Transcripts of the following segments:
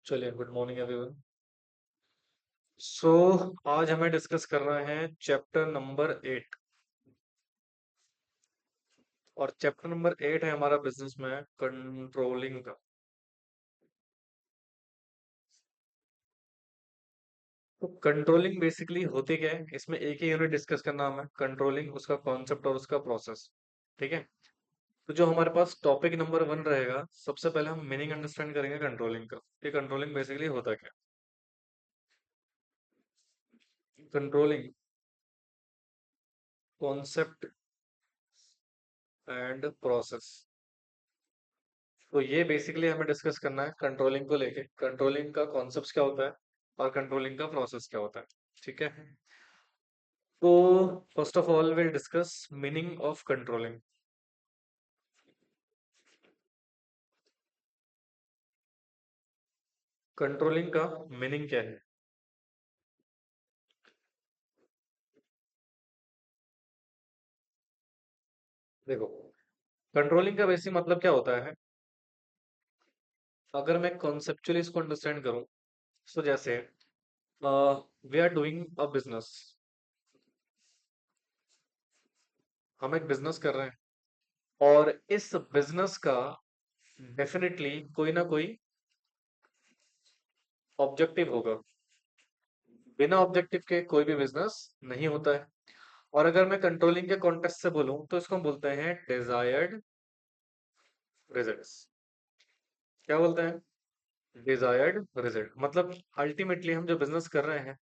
चलिए, good morning everyone. सो आज हमें डिस्कस कर रहे हैं चैप्टर नंबर 8। और चैप्टर नंबर 8 है हमारा बिजनेस में कंट्रोलिंग का। तो कंट्रोलिंग बेसिकली होती क्या है, इसमें एक ही यूनिट डिस्कस करना हमें कंट्रोलिंग, उसका कॉन्सेप्ट और उसका प्रोसेस। ठीक है। तो जो हमारे पास टॉपिक नंबर 1 रहेगा, सबसे पहले हम मीनिंग अंडरस्टैंड करेंगे कंट्रोलिंग का कि कंट्रोलिंग बेसिकली होता क्या। Controlling concept and process. तो ये बेसिकली हमें डिस्कस करना है कंट्रोलिंग को लेके, कंट्रोलिंग का कॉन्सेप्ट क्या होता है और कंट्रोलिंग का प्रोसेस क्या होता है। ठीक है। तो first of all will discuss meaning of controlling. Controlling का मीनिंग क्या है? देखो, कंट्रोलिंग का बेसिक मतलब क्या होता है, अगर मैं कॉन्सेप्चुअली इसको अंडरस्टैंड करूं, तो जैसे we are doing a business. हम एक बिजनेस कर रहे हैं और इस बिजनेस का डेफिनेटली कोई ना कोई ऑब्जेक्टिव होगा। बिना ऑब्जेक्टिव के कोई भी बिजनेस नहीं होता है। और अगर मैं कंट्रोलिंग के कॉन्टेक्स्ट से बोलूं तो इसको हम बोलते हैं डिजायर्ड रिजल्ट्स। क्या बोलते हैं? डिजायर्ड रिजल्ट मतलब अल्टीमेटली हम जो बिजनेस कर रहे हैं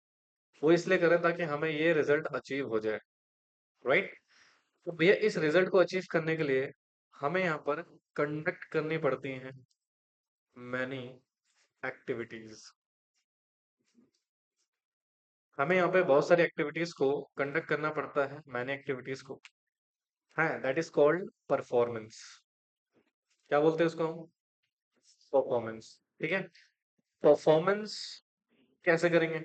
वो इसलिए कर रहे हैं ताकि हमें ये रिजल्ट अचीव हो जाए। राइट। तो भैया इस रिजल्ट को अचीव करने के लिए हमें यहाँ पर कंडक्ट करनी पड़ती हैं मैनी एक्टिविटीज। हमें यहाँ पे बहुत सारी एक्टिविटीज को कंडक्ट करना पड़ता है, मैनी एक्टिविटीज को। है दैट इज कॉल्ड परफॉर्मेंस। क्या बोलते हैं उसको हम? परफॉर्मेंस। ठीक है। परफॉर्मेंस कैसे करेंगे?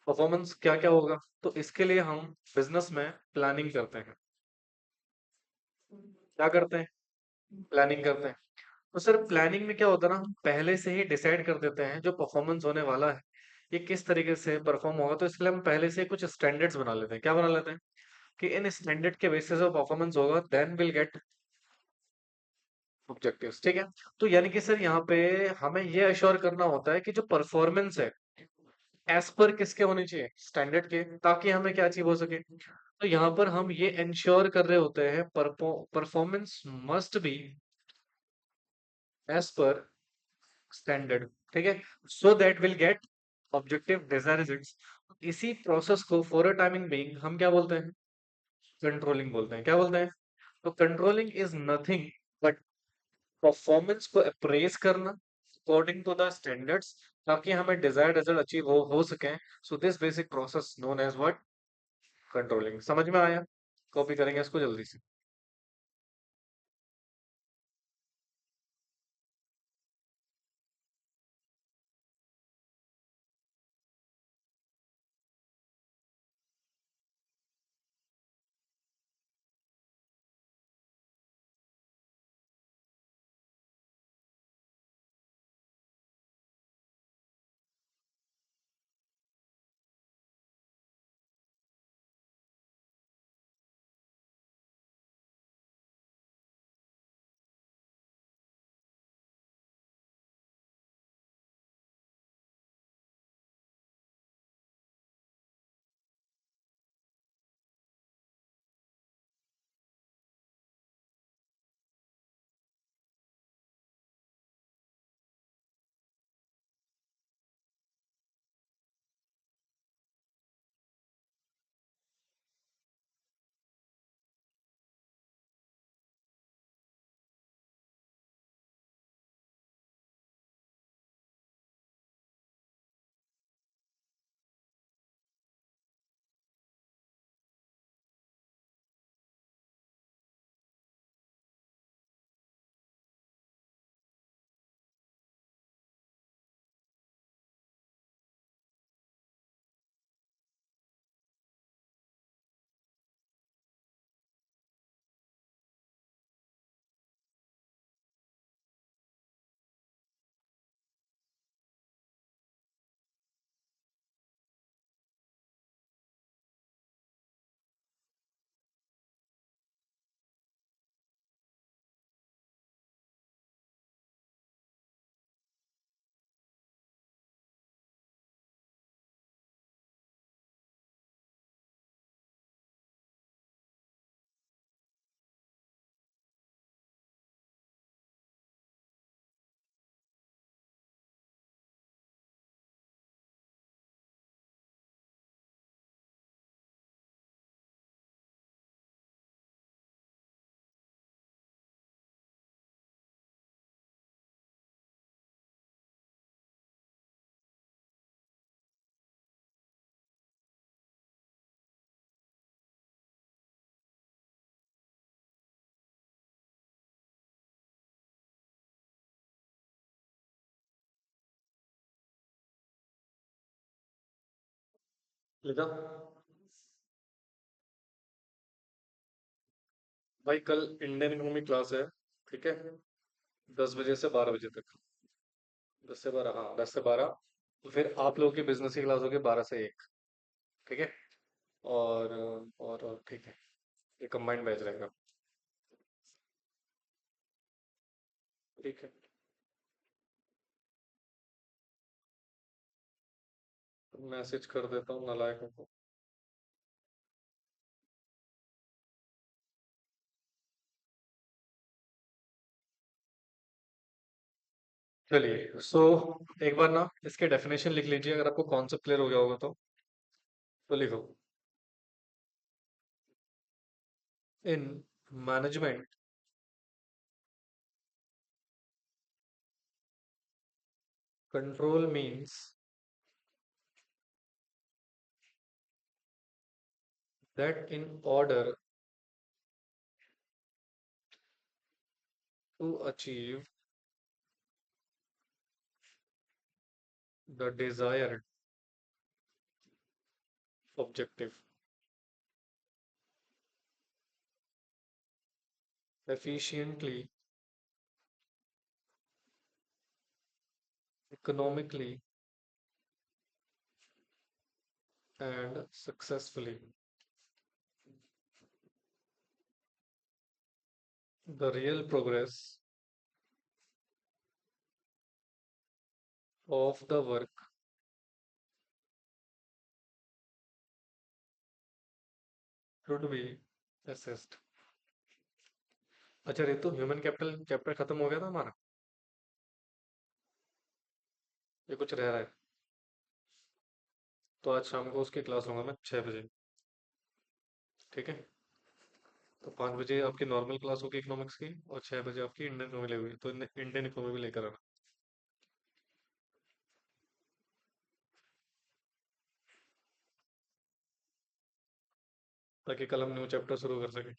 परफॉर्मेंस क्या क्या होगा, तो इसके लिए हम बिजनेस में प्लानिंग करते हैं। क्या करते हैं? प्लानिंग करते हैं। तो सर प्लानिंग में क्या होता है ना, हम पहले से ही डिसाइड कर देते हैं जो परफॉर्मेंस होने वाला है ये किस तरीके से परफॉर्म होगा। तो इसलिए हम पहले से कुछ स्टैंडर्ड्स बना लेते हैं। क्या बना लेते हैं कि इन स्टैंडर्ड के बेसिस पे परफॉर्मेंस होगा, देन विल गेट ऑब्जेक्टिव्स। ठीक है। तो यानी कि सर यहाँ पे हमें ये अश्योर करना होता है कि जो परफॉर्मेंस है एज पर किसके होने चाहिए, स्टैंडर्ड के, ताकि हमें क्या अचीव हो सके। तो यहाँ पर हम ये इंश्योर कर रहे होते हैं performance must be as per standard. ठीक है। So that will get objective desire results. इसी प्रोसेस को फॉर अ टाइमिंग बीइंग हम क्या बोलते हैं? कंट्रोलिंग बोलते हैं। क्या बोलते हैं? तो controlling is nothing but performance को अप्रेज करना अकॉर्डिंग टू द स्टैंडर्ड्स, ताकि हमें डिजायर्ड रिजल्ट अचीव हो सके। So this basic process known as what? Controlling. समझ में आया? कॉपी करेंगे इसको जल्दी से। लिखा। भाई कल इंडियन इकोनॉमी क्लास है, ठीक है, 10 बजे से 12 बजे तक। 10 से 12, हाँ 10 से 12। तो फिर आप लोगों की बिजनेस की क्लास होगी 12 से 1। ठीक है। और ठीक है, ये कंबाइंड बैच रहेगा। ठीक है। मैसेज कर देता हूँ नालायकों को। चलिए एक बार ना इसके डेफिनेशन लिख लीजिए, अगर आपको कॉन्सेप्ट क्लियर हो गया होगा तो लिखो। In management, control means that in order to achieve the desired objective efficiently, economically and successfully, the real progress of the work should be assessed। अच्छा रितु, ह्यूमन कैपिटल चैप्टर खत्म हो गया था हमारा, ये कुछ रह रहा है। तो आज शाम को उसकी क्लास लूंगा मैं 6 बजे। ठीक है। तो 5 बजे आपकी नॉर्मल क्लास होगी इकोनॉमिक्स की, और 6 बजे आपकी इंडियन इकोनॉमी लगेगी, तो इंडियन इकोनॉमी भी लेकर आना। ताकि कल हम न्यू चैप्टर शुरू कर सकें।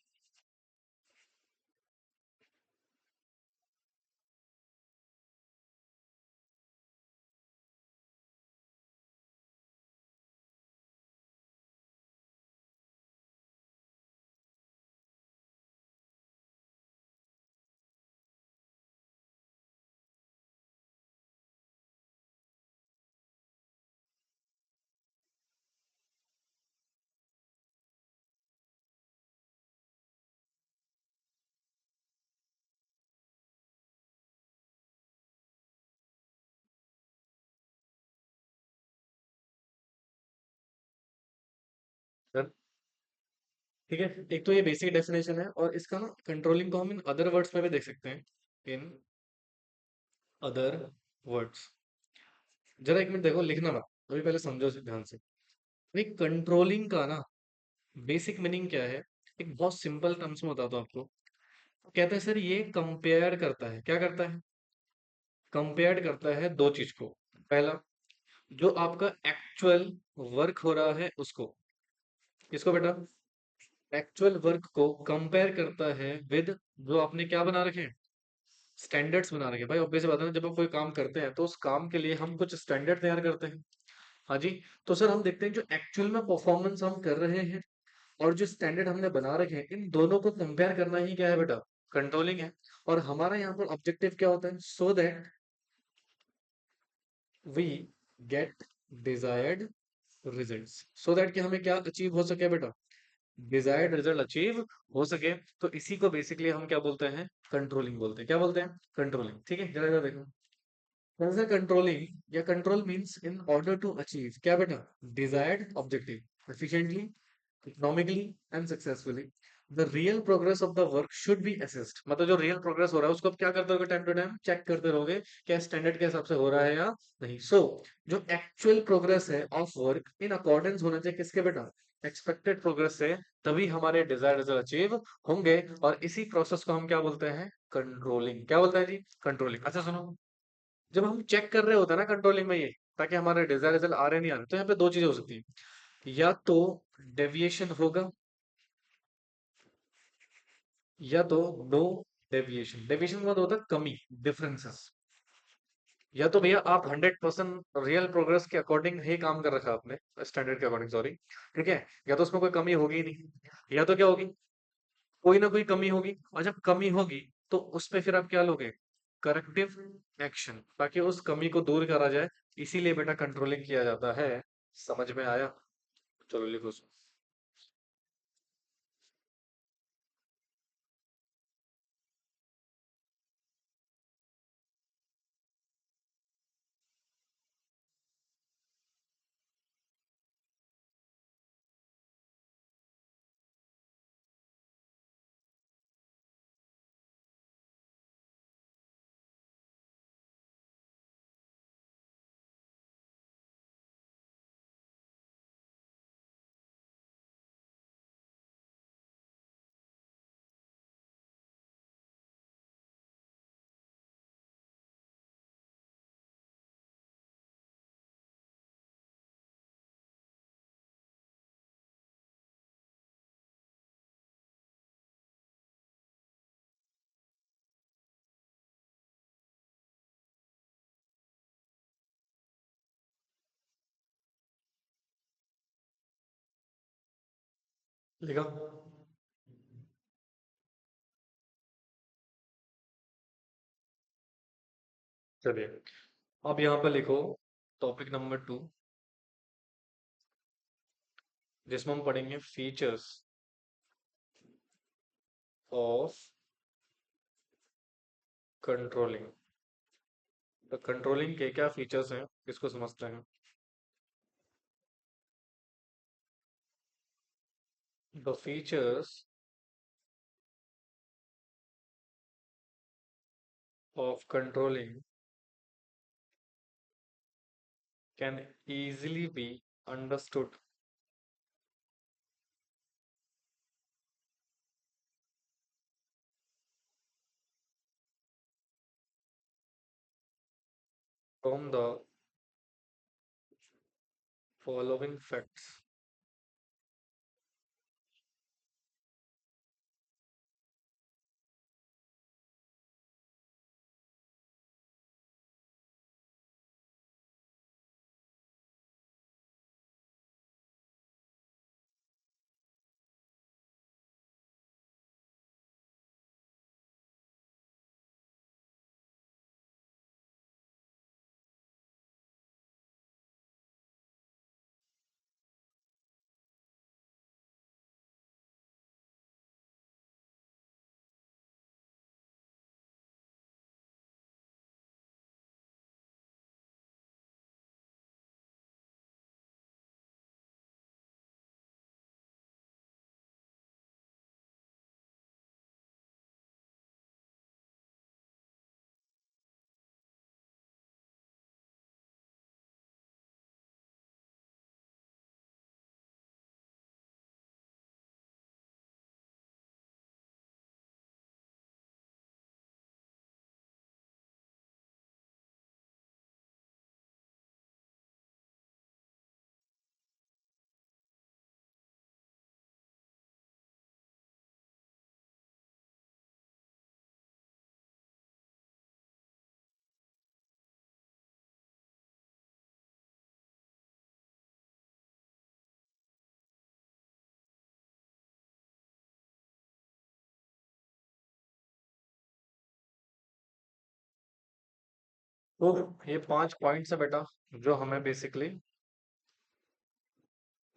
सर ठीक है, एक तो ये बेसिक डेफिनेशन है, और इसका ना कंट्रोलिंग को हम इन अदर वर्ड्स में भी देख सकते हैं। इन अदर वर्ड्स, जरा एक मिनट देखो, लिखना मत, अभी पहले समझो इसे ध्यान से। नहीं, कंट्रोलिंग का ना बेसिक मीनिंग क्या है, एक बहुत सिंपल टर्म्स में बताता हूँ आपको। कहते हैं सर ये कंपेयर करता है, क्या करता है, कंपेयर करता है दो चीज को। पहला, जो आपका एक्चुअल वर्क हो रहा है उसको, किसको बेटा, एक्चुअल वर्क को कंपेयर करता है विद जो आपने क्या बना रखे हैं, स्टैंडर्ड्स बना रखे हैं। भाई ऑब्वियस बात है ना, जब हम कोई काम करते हैं तो उस काम के लिए हम कुछ स्टैंडर्ड तैयार करते हैं। हाँ जी। तो सर हम देखते हैं जो एक्चुअल में परफॉर्मेंस हम कर रहे हैं और जो स्टैंडर्ड हमने बना रखे हैं, इन दोनों को कंपेयर करना ही क्या है बेटा, कंट्रोलिंग है। और हमारा यहाँ पर ऑब्जेक्टिव क्या होता है, so that we get desired results, so that कि हमें क्या अचीव हो सके बेटा, डिजायर्ड रिजल्ट अचीव हो सके। तो इसी को बेसिकली हम क्या बोलते हैं, कंट्रोलिंग बोलते हैं। क्या बोलते हैं, कंट्रोलिंग। ठीक है, जरा जरा देखो। कंट्रोलिंग या control means in order to achieve क्या बेटा, desired objective efficiently, economically and successfully, the real progress of the work should be assessed। मतलब जो रियल प्रोग्रेस हो रहा है उसको आप क्या करते रहोगे, टाइम टू टाइम चेक करते रहोगे, क्या स्टैंडर्ड के हिसाब से हो रहा है या नहीं। जो एक्चुअल प्रोग्रेस है ऑफ वर्क इन अकॉर्डेंस होना चाहिए किसके बेटा, एक्सपेक्टेड प्रोग्रेस से, तभी हमारे डिजायर्ड रिजल्ट अचीव होंगे। और इसी प्रोसेस को हम क्या बोलते हैं, कंट्रोलिंग। क्या बोलते हैं जी, कंट्रोलिंग। अच्छा सुनो, जब हम चेक कर रहे होते हैं ना कंट्रोलिंग में ये, ताकि हमारे डिजायर रिजल्ट आ रहे नहीं आ रहे, तो यहाँ पे दो चीजें हो सकती है, या तो डेविएशन होगा, या तो नो डेविएशन। डेविएशन का मतलब होता है कमी, डिफरेंसेस। या तो भैया आप 100% रियल प्रोग्रेस के अकॉर्डिंग ही काम कर रखा है आपने, स्टैंडर्ड के अकॉर्डिंग, सॉरी, ठीक है, या तो उसमें कोई कमी होगी ही नहीं, या तो क्या होगी, कोई ना कोई कमी होगी, और जब कमी होगी तो उस पे फिर आप क्या लोगे, करेक्टिव एक्शन, ताकि उस कमी को दूर करा जाए। इसीलिए बेटा कंट्रोलिंग किया जाता है। समझ में आया? चलो लिखो उसको। लिखा? चलिए, अब यहाँ पे लिखो टॉपिक नंबर 2, जिसमें हम पढ़ेंगे फीचर्स ऑफ कंट्रोलिंग। तो कंट्रोलिंग के क्या फीचर्स हैं, किसको समझते हैं? The features of controlling can easily be understood from the following facts. तो ये 5 पॉइंट्स है बेटा, जो हमें बेसिकली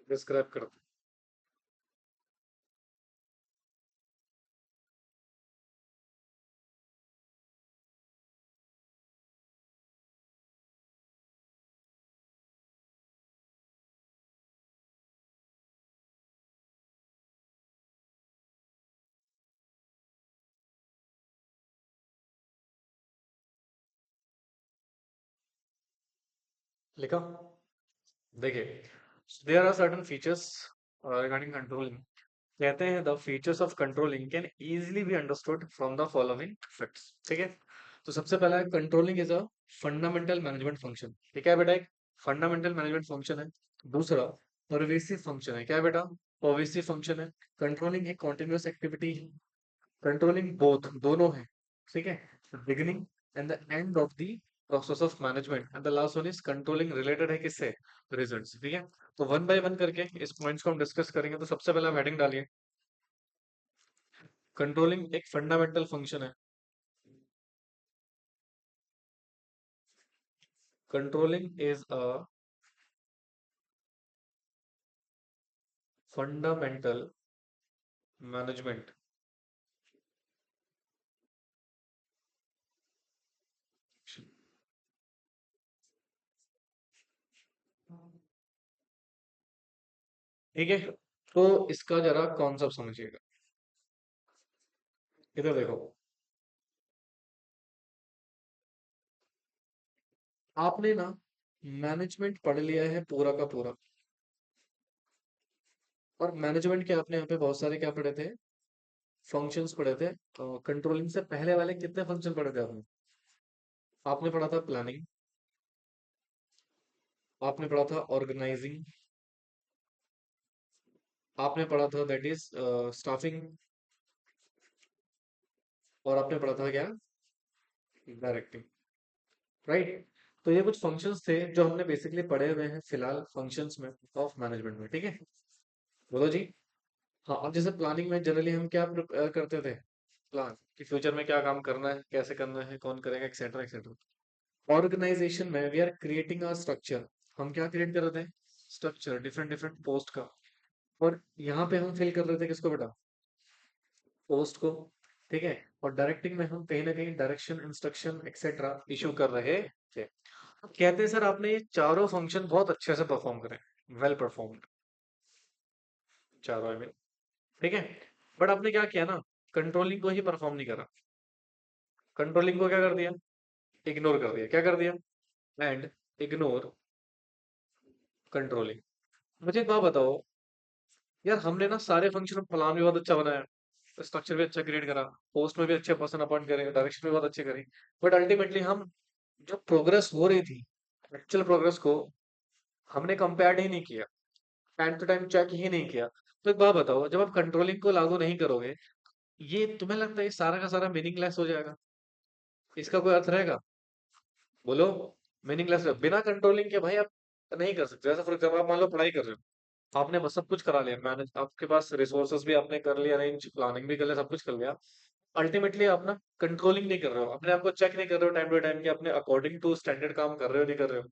डिस्क्राइब करते हैं। लिखा? देखिए, there are certain features regarding controlling. कहते हैं the features of controlling can easily be understood from the following facts. ठीक है, तो सबसे पहला है controlling is a fundamental management function. ठीक है बेटा, एक फंडामेंटल मैनेजमेंट फंक्शन है। दूसरा परवेसिव फंक्शन है। क्या है बेटा? परवेसिव फंक्शन है। कंट्रोलिंग एक कॉन्टिन्यूस एक्टिविटी है। कंट्रोलिंग बोथ दोनों है। ठीक है, beginning and the end of the process of management, and the last one is controlling, related है किससे? रिजल्ट्स, ठीक है। तो वन बाय वन करके इस पॉइंट्स को हम डिस्कस करेंगे। तो सबसे पहले आप हेडिंग डालिए, कंट्रोलिंग एक फंडामेंटल फंक्शन है। Controlling is a fundamental management. ठीक है, तो इसका जरा कॉन्सेप्ट समझिएगा। इधर देखो, आपने ना मैनेजमेंट पढ़ लिया है पूरा का पूरा, और मैनेजमेंट के आपने यहाँ पे बहुत सारे क्या पढ़े थे? फंक्शंस पढ़े थे। कंट्रोलिंग से पहले वाले कितने फंक्शन पढ़े थे आपने? आपने पढ़ा था प्लानिंग, आपने पढ़ा था ऑर्गेनाइजिंग, आपने पढ़ा था दैट इज स्टाफिंग, और आपने पढ़ा था क्या? Directing, right. तो ये कुछ फंक्शंस थे जो हमने बेसिकली पढ़े हुए हैं फिलहाल फंक्शंस में ऑफ मैनेजमेंट में, ठीक है। बोलो जी। हाँ, अब जैसे प्लानिंग में जनरली हम क्या प्रिपेयर करते थे? प्लान कि फ्यूचर में क्या काम करना है, कैसे करना है, कौन करेगा, एक्सेट्रा एक्सेट्रा। ऑर्गेनाइजेशन में we are creating a structure. हम क्या क्रिएट कर रहे थे? स्ट्रक्चर, डिफरेंट डिफरेंट पोस्ट का। और यहाँ पे हम फिल कर रहे थे किसको बेटा? पोस्ट को, ठीक है। और डायरेक्टिंग में हम कहीं ना कहीं डायरेक्शन, इंस्ट्रक्शन एक्सेट्रा इशू कर रहे थे। कहते हैं सर आपने ये चारों फंक्शन बहुत अच्छे से परफॉर्म करे, वेल परफॉर्म्ड, चारों आई मीन, ठीक है। बट आपने क्या किया ना, कंट्रोलिंग को ही परफॉर्म नहीं करा। कंट्रोलिंग को क्या कर दिया? इग्नोर कर दिया। क्या कर दिया? And ignore controlling. मुझे एक बात बताओ, यार हमने ना सारे फंक्शन, प्लान भी बहुत अच्छा बनाया, स्ट्रक्चर भी अच्छा क्रिएट करा, पोस्ट में भी अच्छे पर्सन अपॉइंट करे, डायरेक्शन भी बहुत अच्छे करी, बट अल्टीमेटली हम जो प्रोग्रेस हो रही थी, एक्चुअल प्रोग्रेस को हमने कंपेयर ही नहीं किया, टाइम टू टाइम चेक ही नहीं किया। तो एक बात बताओ, जब आप कंट्रोलिंग को लागू नहीं करोगे, ये तुम्हें लगता है ये सारा का सारा मीनिंगलेस हो जाएगा? इसका कोई अर्थ रहेगा? बोलो। मीनिंगलेस है, बिना कंट्रोलिंग के भाई आप नहीं कर सकते। जैसे फॉर एग्जाम्पल आप मान लो पढ़ाई कर रहे हो, आपने बस सब कुछ करा लिया मैनेज, आपके पास रिसोर्सेस भी आपने कर लिया, अरेंज, प्लानिंग भी कर लिया, सब कुछ कर लिया। अल्टीमेटली आप ना कंट्रोलिंग नहीं कर रहे हो, अपने आप को चेक नहीं कर रहे हो टाइम टू टाइम कि अपने अकॉर्डिंग टू स्टैंडर्ड काम कर रहे हो नहीं कर रहे हो।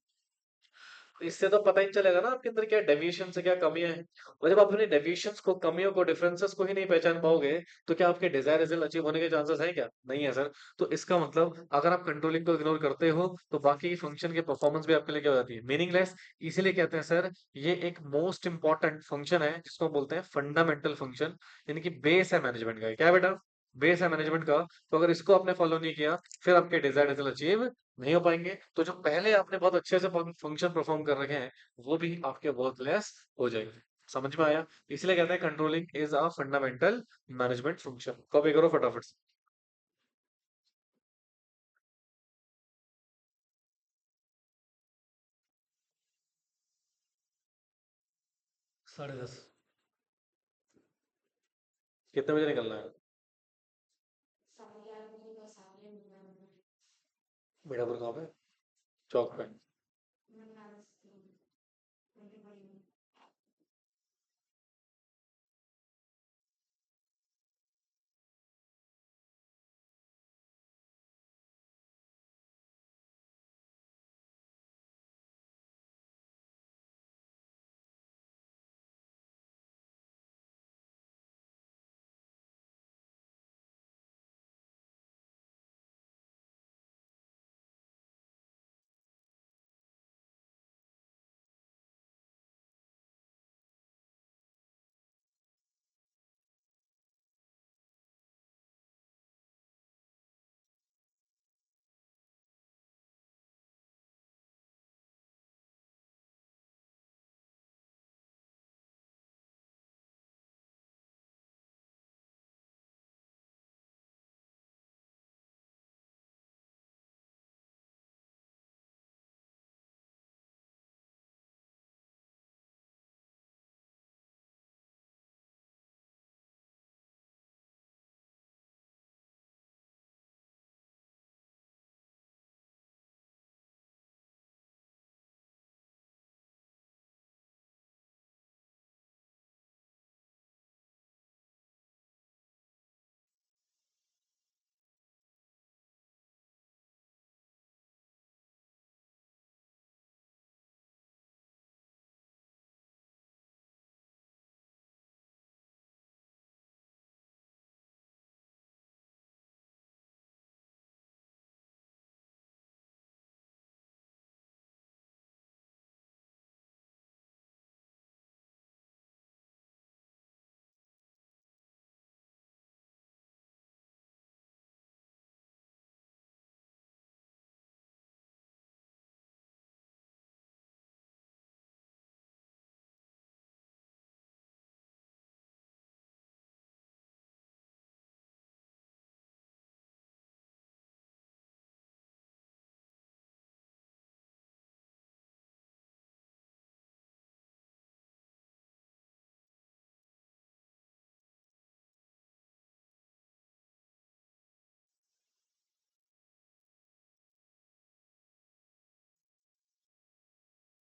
तो इससे तो पता ही चलेगा ना आपके अंदर क्या डेविएशन से क्या कमियां हैं। और जब आप अपने डेविएशंस को, कमियों को, डिफरेंसेस को ही नहीं पहचान पाओगे, तो क्या आपके डिजायर रिजल्ट अचीव होने के चांसेस है क्या? नहीं है सर। तो इसका मतलब अगर आप कंट्रोलिंग को इग्नोर करते हो तो बाकी फंक्शन की परफॉर्मेंस भी आपके लिए क्या हो जाती है? मीनिंगलेस। इसीलिए कहते हैं सर ये एक मोस्ट इंपॉर्टेंट फंक्शन है जिसको बोलते हैं फंडामेंटल फंक्शन, यानी कि बेस है मैनेजमेंट का। क्या है बेटा? बेस है मैनेजमेंट का। तो अगर इसको आपने फॉलो नहीं किया, फिर आपके डिजायर रिजल्ट अचीव नहीं हो पाएंगे। तो जो पहले आपने बहुत अच्छे से फंक्शन परफॉर्म कर रखे हैं, वो भी आपके वर्थलेस हो जाएंगे। समझ में आया? इसलिए कहते हैं controlling is a fundamental management function. Copy करो फटाफट से। 10:30। कितने बजे निकलना है? मीठापुर कहाँ पे? चौक पे।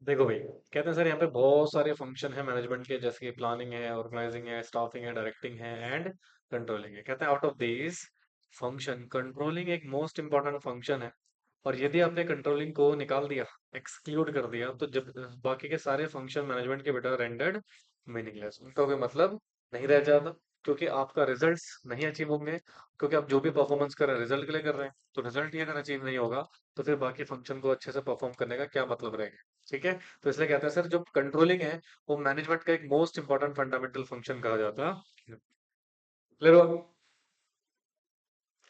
देखो भाई, कहते हैं सर यहाँ पे बहुत सारे फंक्शन है मैनेजमेंट के, जैसे कि प्लानिंग है, ऑर्गेनाइजिंग है, स्टाफिंग है, डायरेक्टिंग है एंड कंट्रोलिंग है। कहते हैं out of these function controlling एक मोस्ट इंपॉर्टेंट फंक्शन है। और यदि आपने कंट्रोलिंग को निकाल दिया, एक्सक्लूड कर दिया, तो जब बाकी के सारे फंक्शन मैनेजमेंट के बेटा रेंडर्ड मीनिंगलेस, उनका कोई मतलब नहीं रह जाता। क्योंकि आपका रिजल्ट्स नहीं अचीव होंगे, क्योंकि आप जो भी परफॉर्मेंस कर रहे हैं रिजल्ट के लिए कर रहे हैं, तो रिजल्ट ही अगर अचीव नहीं होगा तो फिर बाकी फंक्शन को अच्छे से परफॉर्म करने का क्या मतलब रहेगा। ठीक है, तो इसलिए कहते हैं सर जो कंट्रोलिंग है वो मैनेजमेंट का एक मोस्ट इंपॉर्टेंट फंडामेंटल फंक्शन कहा जाता है। क्लियर हुआ?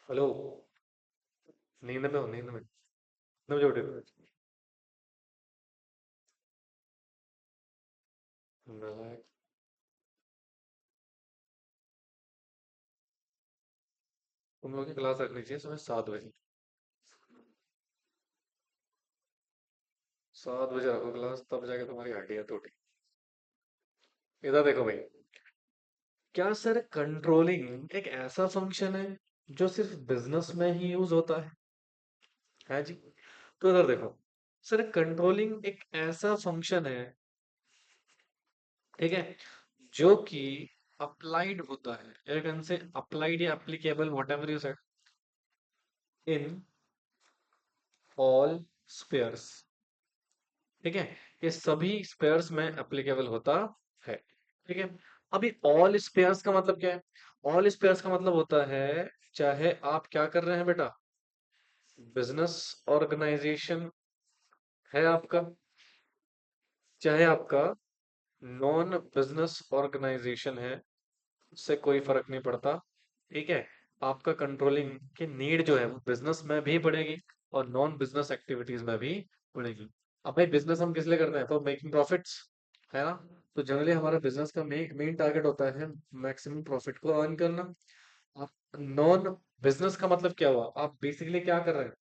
हेलो? नींद में हो? नींद में? कितने बजे उठे थे? नालायक। तुम लोग की क्लास रखनी चाहिए सुबह 7 बजे। 7 बजे रखो क्लास, तब जाके तुम्हारी हड्डियां टूटी। इधर देखो भाई, क्या सर कंट्रोलिंग एक ऐसा फंक्शन है जो सिर्फ बिजनेस में ही यूज होता है जी? तो इधर देखो, सर कंट्रोलिंग एक ऐसा फंक्शन है, ठीक है, जो कि अप्लाइड होता है, एक से अप्लाइड या applicable whatever you said in all spheres. ठीक है, ये सभी स्पेयर्स में एप्लीकेबल होता है। ठीक है, अभी ऑल स्पेयर्स का मतलब क्या है? ऑल स्पेयर्स का मतलब होता है, चाहे आप क्या कर रहे हैं बेटा, बिजनेस ऑर्गेनाइजेशन है आपका, चाहे आपका नॉन बिजनेस ऑर्गेनाइजेशन है, उससे कोई फर्क नहीं पड़ता। ठीक है, आपका कंट्रोलिंग की नीड जो है वो बिजनेस में भी बढ़ेगी और नॉन बिजनेस एक्टिविटीज में भी बढ़ेगी। अब भाई बिजनेस हम किस लिए करते हैं? फॉर मेकिंग प्रॉफिट्स, है ना? तो जनरली हमारा बिजनेस का मेन टारगेट होता है मैक्सिमम प्रॉफिट को अर्न करना। आप नॉन बिजनेस का मतलब क्या हुआ? आप बेसिकली क्या कर रहे हैं?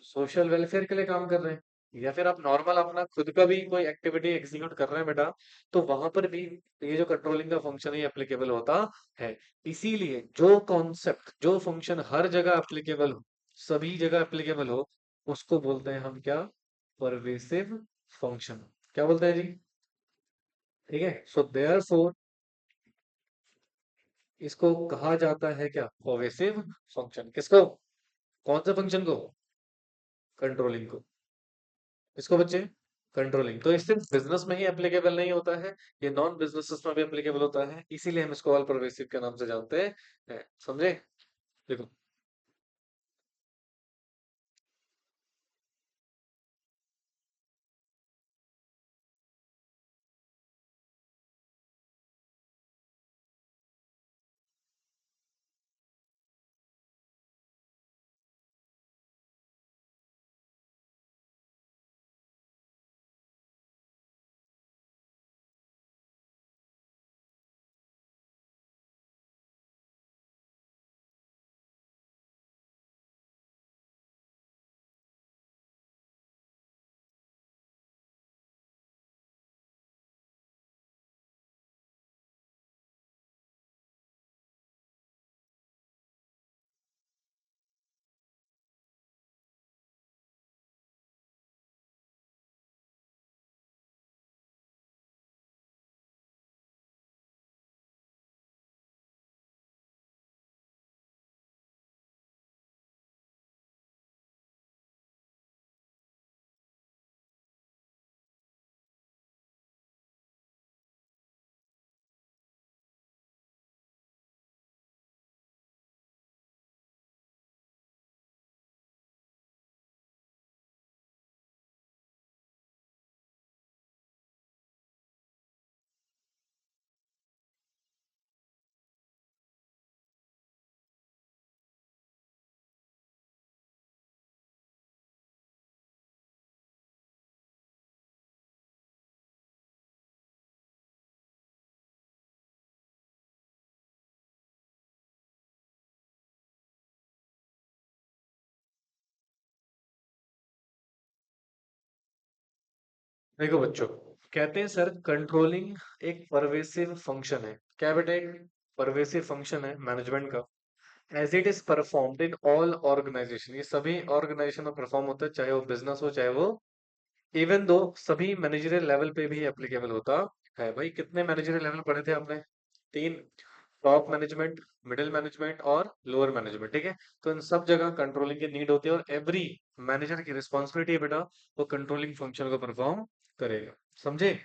सोशल वेलफेयर के लिए काम कर रहे हैं, या फिर आप नॉर्मल अपना खुद का भी कोई एक्टिविटी एग्जीक्यूट कर रहे हैं बेटा, तो वहां पर भी ये जो कंट्रोलिंग का फंक्शन है एप्लीकेबल होता है। इसीलिए जो कॉन्सेप्ट, जो फंक्शन हर जगह एप्लीकेबल हो, सभी जगह एप्लीकेबल हो, उसको बोलते हैं हम क्या? Pervasive function. क्या बोलते हैं जी? ठीक है, सो देयरफॉर इसको कहा जाता है क्या? Pervasive function. किसको? कौन से फंक्शन को? कंट्रोलिंग को। इसको बच्चे, कंट्रोलिंग। तो ये सिर्फ बिजनेस में ही एप्लीकेबल नहीं होता है, ये नॉन बिजनेसेस में भी एप्लीकेबल होता है, इसीलिए हम इसको ऑल परवेसिव के नाम से जानते हैं। समझे? देखो, देखो बच्चों, कहते हैं सर कंट्रोलिंग एक परवेसिव फंक्शन है। क्या बेटा? एक परवेसिव फंक्शन है मैनेजमेंट का, as it is performed in all organisation. ये सभी ऑर्गेनाइजेशन में परफॉर्म होता है, चाहे वो बिजनेस हो चाहे वो इवन दो सभी मैनेजरियल लेवल पे भी एप्लीकेबल होता है। भाई कितने मैनेजरियल लेवल पढ़े थे आपने? तीन। टॉप मैनेजमेंट, मिडिल मैनेजमेंट और लोअर मैनेजमेंट, ठीक है। तो इन सब जगह कंट्रोलिंग की नीड होती है और एवरी मैनेजर की रिस्पॉन्सिबिलिटी है बेटा, वो कंट्रोलिंग फंक्शन को परफॉर्म करेगा। समझे?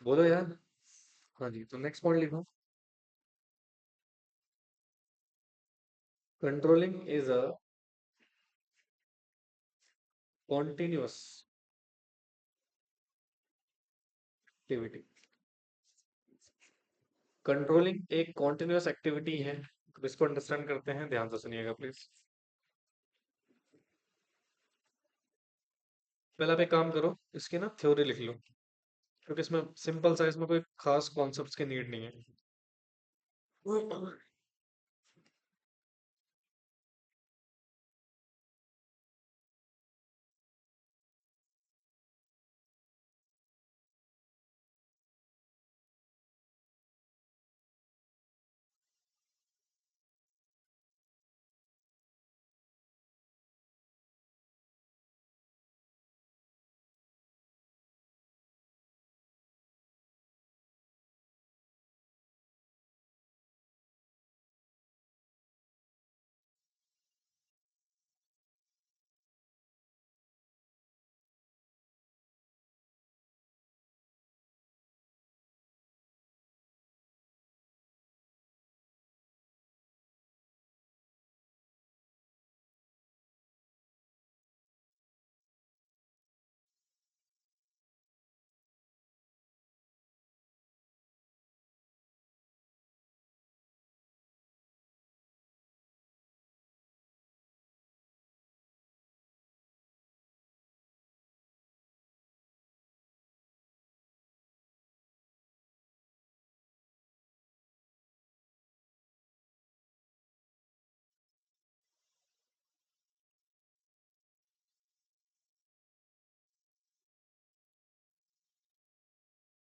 बोलो यार। हाँ जी, तो नेक्स्ट पॉइंट लिखो। Controlling is a continuous activity. Controlling एक कॉन्टिन्यूअस एक्टिविटी है। तो इसको अंडरस्टैंड करते हैं, ध्यान से सुनिएगा प्लीज। पहले आप एक काम करो, इसकी ना थ्योरी लिख लो, क्योंकि इसमें सिंपल सा, इसमें कोई खास कॉन्सेप्ट्स की नीड नहीं है।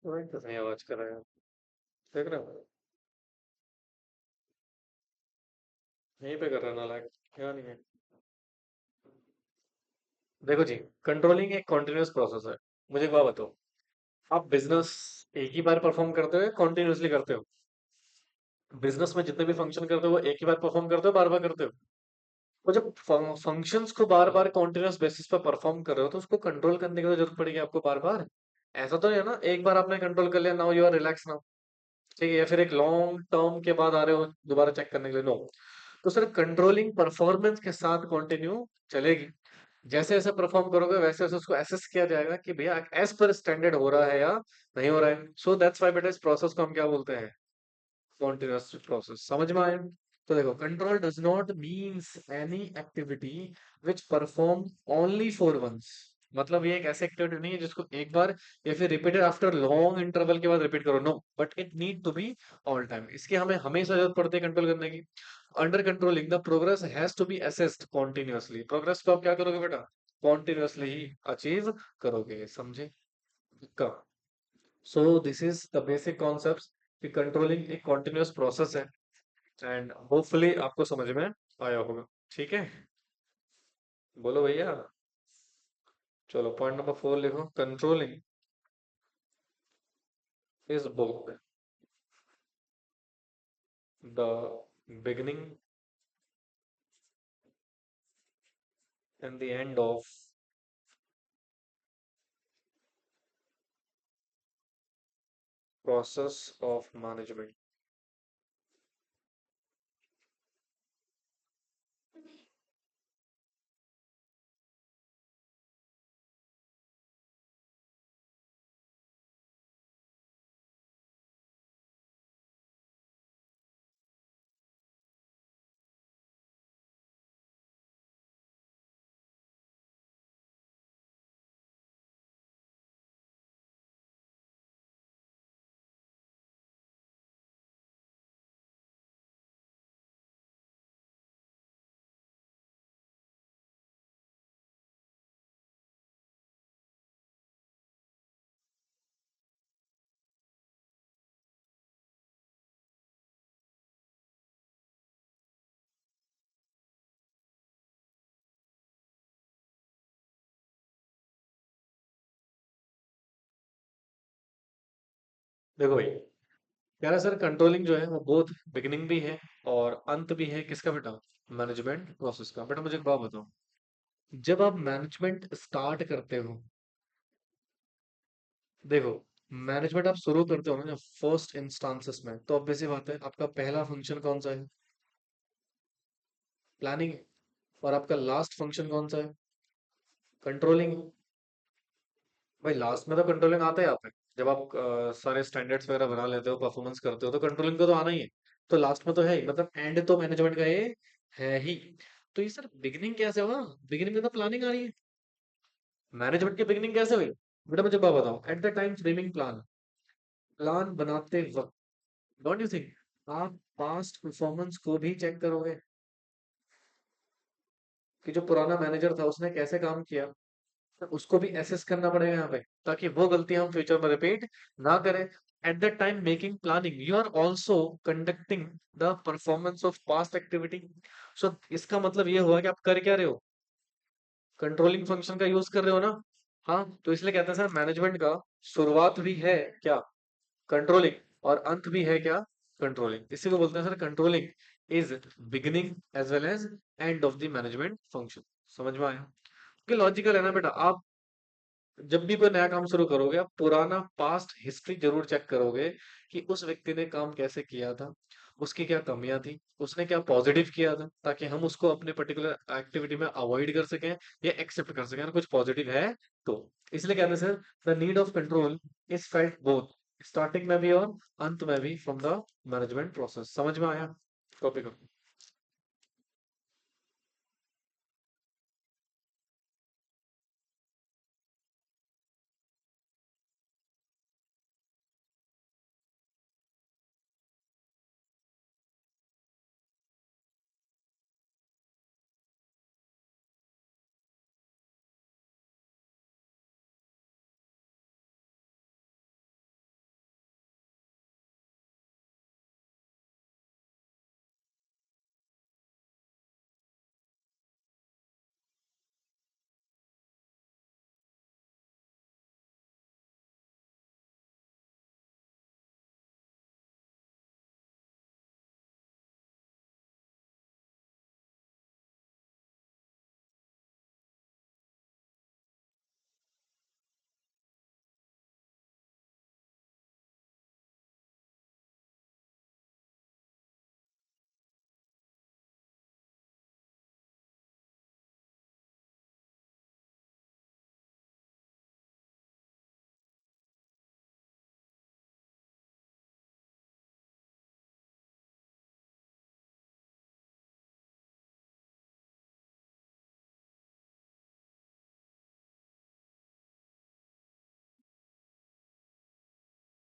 तो सही आवाज कर रहे हैं, देख रहे हो? यहीं पे कर रहा ना, लाइक क्या नहीं है। देखो जी, कंट्रोलिंग एक कॉन्टिन्यूअस प्रोसेस है। मुझे एक बात बताओ, आप बिजनेस एक ही बार परफॉर्म करते हो या कॉन्टिन्यूअसली करते हो? बिजनेस में जितने भी फंक्शन करते हो वो एक ही बार परफॉर्म करते हो, बार बार करते हो? तो जब फंक्शंस को बार बार कॉन्टिन्यूअस बेसिस पर परफॉर्म कर रहे हो तो उसको कंट्रोल करने की तो जरूरत पड़ेगी आपको बार बार। ऐसा तो नहीं है ना एक बार आपने कंट्रोल कर लिया, now you are relax now, ठीक है, या फिर एक लॉन्ग टर्म के बाद आ रहे हो दोबारा चेक करने के लिए, नो। तो सिर्फ कंट्रोलिंग परफॉर्मेंस के साथ कंटिन्यू चलेगी। जैसे जैसे परफॉर्म करोगे वैसे वैसे उसको एसेस किया जाएगा कि भैया एज पर स्टैंडर्ड हो रहा है या नहीं हो रहा है। सो दैट्स व्हाई बेटा इस प्रोसेस को हम क्या बोलते हैं? Continuous process. समझ में आया? तो देखो, control does not means any activity which perform only for once. मतलब ये एक ऐसी एक्टिविटी नहीं है जिसको एक बार या फिर रिपीटेड आफ्टर लॉन्ग इंटरवल के बाद रिपीट करो, no, but it need to be all time. इसकी हमें हमेशा जरूरत पड़ती है कंट्रोल करने की। Under controlling the progress has to be assessed continuously. Progress को आप क्या करोगे बेटा? कॉन्टिन्यूअसली ही अचीव करोगे, समझे? का सो this is the basic concept कि कंट्रोलिंग एक कॉन्टिन्यूअस प्रोसेस है, एंड होपफुली आपको समझ में आया होगा। ठीक है, बोलो भैया। चलो पॉइंट नंबर 4 लिखो। Controlling is both the beginning and the end of process of management. देखो भाई, कह रहा सर कंट्रोलिंग जो है वो बोथ बिगिनिंग भी है और अंत भी है, किसका बेटा? मैनेजमेंट प्रोसेस का। बेटा मुझे एक बात बताओ, जब आप मैनेजमेंट स्टार्ट करते हो, देखो, मैनेजमेंट आप शुरू करते हो ना जब फर्स्ट इंस्टांसेस में, तो ऑब्वियस सी बात है आपका पहला फंक्शन कौन सा है? प्लानिंग। और आपका लास्ट फंक्शन कौन सा है? कंट्रोलिंग। भाई लास्ट में तो कंट्रोलिंग आता है आप, जब आप सारे स्टैंडर्ड्स वगैरह बना लेते हो, परफॉर्मेंस करते हो, तो कंट्रोलिंग को तो आना ही है। तो लास्ट में तो है ही, मतलब एंड तो मैनेजमेंट का ये है ही। तो ये सर बिगिनिंग कैसे होगा? बिगिनिंग में तो प्लानिंग आ रही है, मैनेजमेंट की बिगिनिंग कैसे हुई? बेटा मुझे बात बताओ, eight the time framing plan, plan बनाते वक्त, डोंट यू थिंक आप पास्ट परफॉर्मेंस को भी चेक करोगे कि जो पुराना मैनेजर था उसने कैसे काम किया? तो उसको भी एसेस करना पड़ेगा यहाँ पे, ताकि वो गलती हम फ्यूचर में रिपीट ना करें। At the time making planning you are also conducting the performance of past activity. So इसका मतलब ये हुआ कि आप कर क्या रहे हो? कंट्रोलिंग फंक्शन का यूज कर रहे हो ना। हाँ, तो इसलिए कहते हैं सर मैनेजमेंट का शुरुआत भी है क्या? कंट्रोलिंग। और अंत भी है क्या? कंट्रोलिंग। इसी को बोलते हैं sir controlling is beginning as well as end of the management function. समझ में आया? कि लॉजिकल है ना बेटा। आप जब भी कोई नया काम शुरू करोगे, आप पुराना पास्ट हिस्ट्री जरूर चेक करोगे कि उस व्यक्ति ने काम कैसे किया था, उसकी क्या कमियां थी, उसने क्या पॉजिटिव किया था, ताकि हम उसको अपने पर्टिकुलर एक्टिविटी में अवॉइड कर सकें या एक्सेप्ट कर सकें। अगर कुछ पॉजिटिव है तो। इसलिए कहते हैं sir the need of control is felt both starting में भी और अंत में भी फ्रॉम द मैनेजमेंट प्रोसेस। समझ में आया टॉपिक?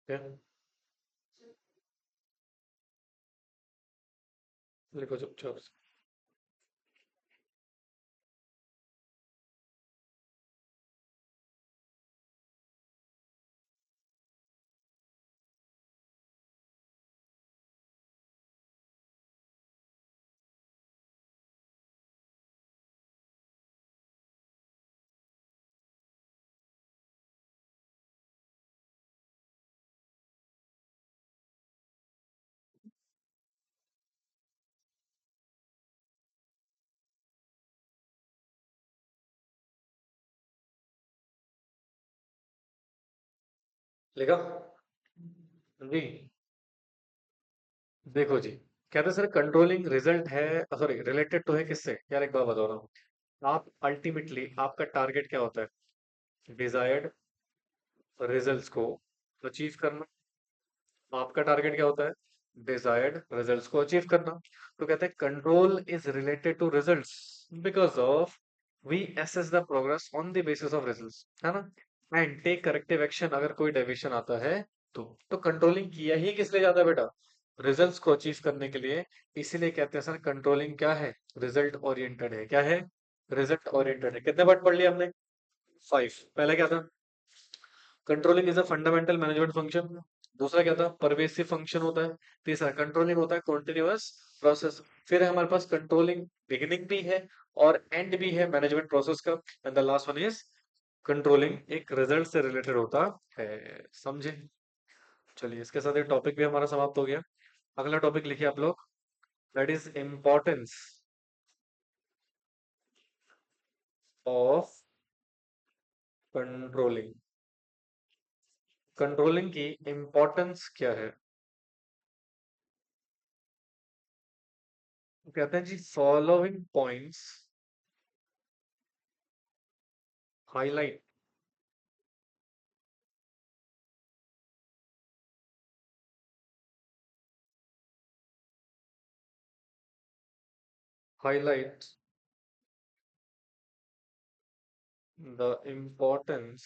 क्या? लिखो चुपचाप से। लिखा जी। देखो जी, कहते हैं सर कंट्रोलिंग रिजल्ट है, सॉरी रिलेटेड तो है किससे यार, एक बार बताओ ना। आप अल्टीमेटली आपका टारगेट क्या होता है? डिजायर्ड रिजल्ट्स को अचीव करना। आपका टारगेट क्या होता है? डिजायर्ड रिजल्ट्स को अचीव करना। तो कहते हैं control is related to results because of we assess the progress on the basis of results, है ना? एंड टेक करेक्टिव एक्शन अगर कोई डेविएशन आता है तो कंट्रोलिंग किया ही किस लिए जाता है बेटा? रिजल्ट्स को अचीव करने के लिए। इसीलिए कहते हैं सर कंट्रोलिंग क्या है? रिजल्ट ओरिएंटेड है। क्या है? रिजल्ट ओरिएंटेड है। कितने बार पढ़ लिया हमने? 5। पहला क्या था? Controlling is a fundamental management function. दूसरा क्या था? परवेसिव फंक्शन होता है। तीसरा कंट्रोलिंग होता है कॉन्टिन्यूअस प्रोसेस। फिर है हमारे पास कंट्रोलिंग बिगिनिंग भी है और एंड भी है मैनेजमेंट प्रोसेस का। And the last one is controlling एक रिजल्ट से रिलेटेड होता है। समझे? चलिए, इसके साथ ये टॉपिक भी हमारा समाप्त हो गया। अगला टॉपिक लिखिए आप लोग, that is importance of controlling. Controlling की इम्पोर्टेंस क्या है? तो कहते हैं जी, following points highlight highlight the importance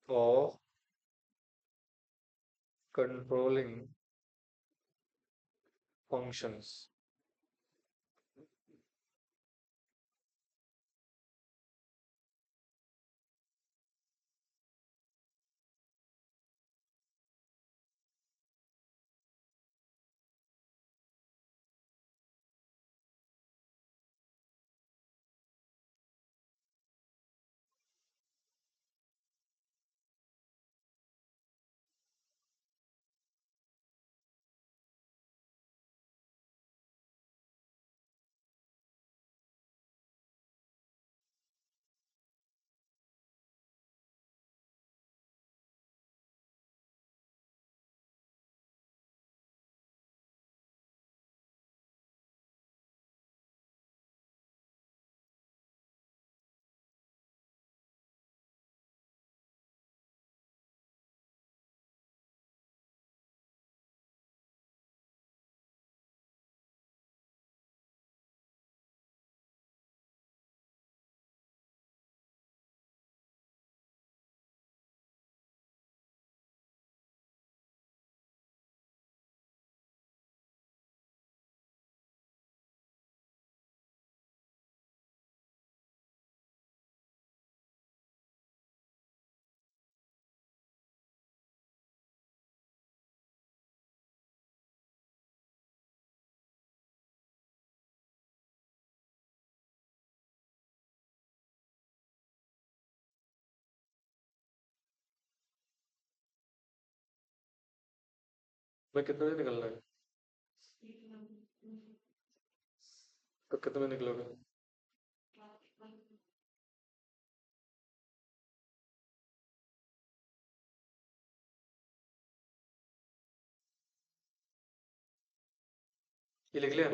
of controlling functions। मैं कितने बजे निकलना है? तो कितने बजे निकलोगे? ये लिख लिया?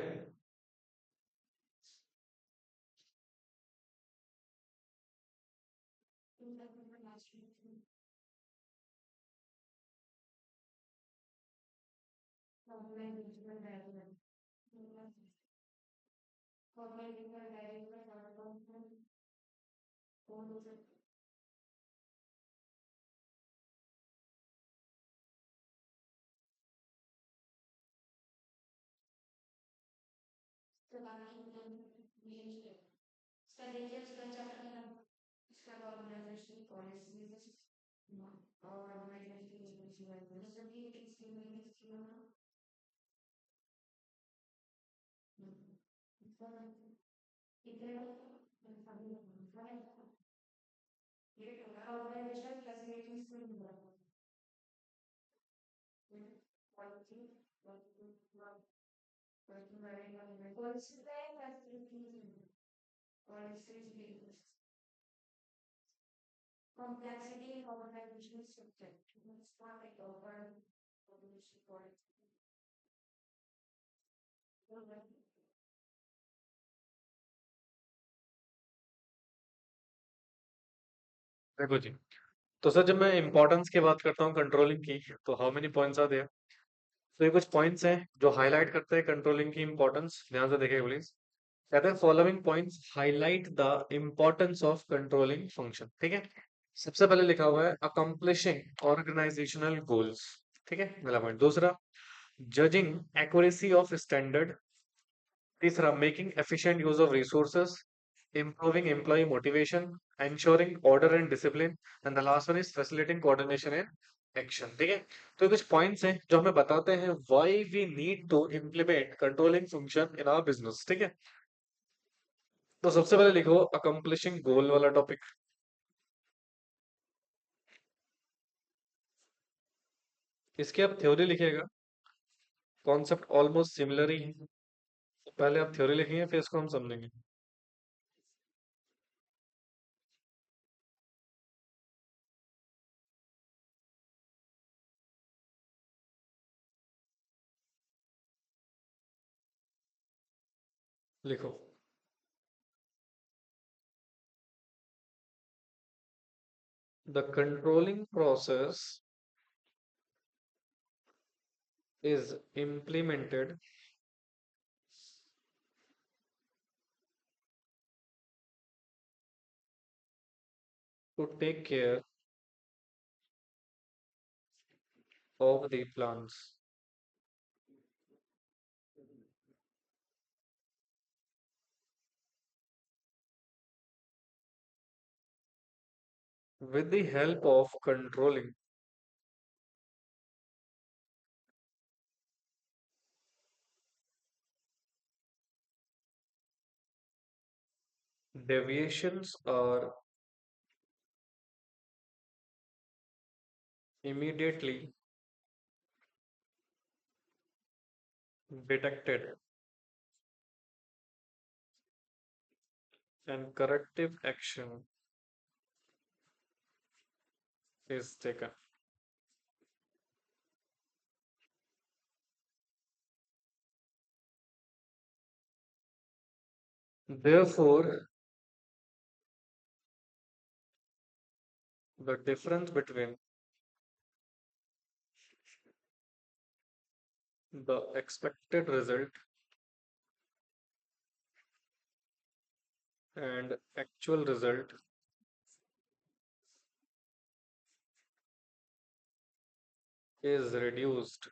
देखो जी, तो सर जब मैं इंपॉर्टेंस की बात करता हूँ कंट्रोलिंग की, तो how many points are there? तो ये कुछ पॉइंट्स हैं जो हाईलाइट करते हैं कंट्रोलिंग की इंपॉर्टेंस। ध्यान से देखिए प्लीज। कहते हैं following points highlight the importance of controlling function. ठीक है, सबसे पहले लिखा हुआ है अकम्प्लिशिंग ऑर्गेनाइजेशनल गोल्स। ठीक है, पहला पॉइंट। दूसरा, जजिंग एक्यूरेसी ऑफ स्टैंडर्ड। तीसरा, making efficient use of resources, improving employee motivation, ensuring order and discipline, and the last one is facilitating coordination and action। ठीक है, तो ये कुछ पॉइंट्स हैं जो हमें बताते हैं why we need to implement controlling function in our business। ठीक है, तो सबसे पहले लिखो accomplishing goal वाला टॉपिक। इसकी आप थ्योरी लिखिएगा, कॉन्सेप्ट ऑलमोस्ट सिमिलर ही है। तो पहले आप थ्योरी लिखेंगे फिर इसको हम समझेंगे। लिखो। The controlling process is implemented to take care of the plants with the help of controlling deviations are immediately detected and corrective action is taken. Therefore, the difference between the expected result and actual result is reduced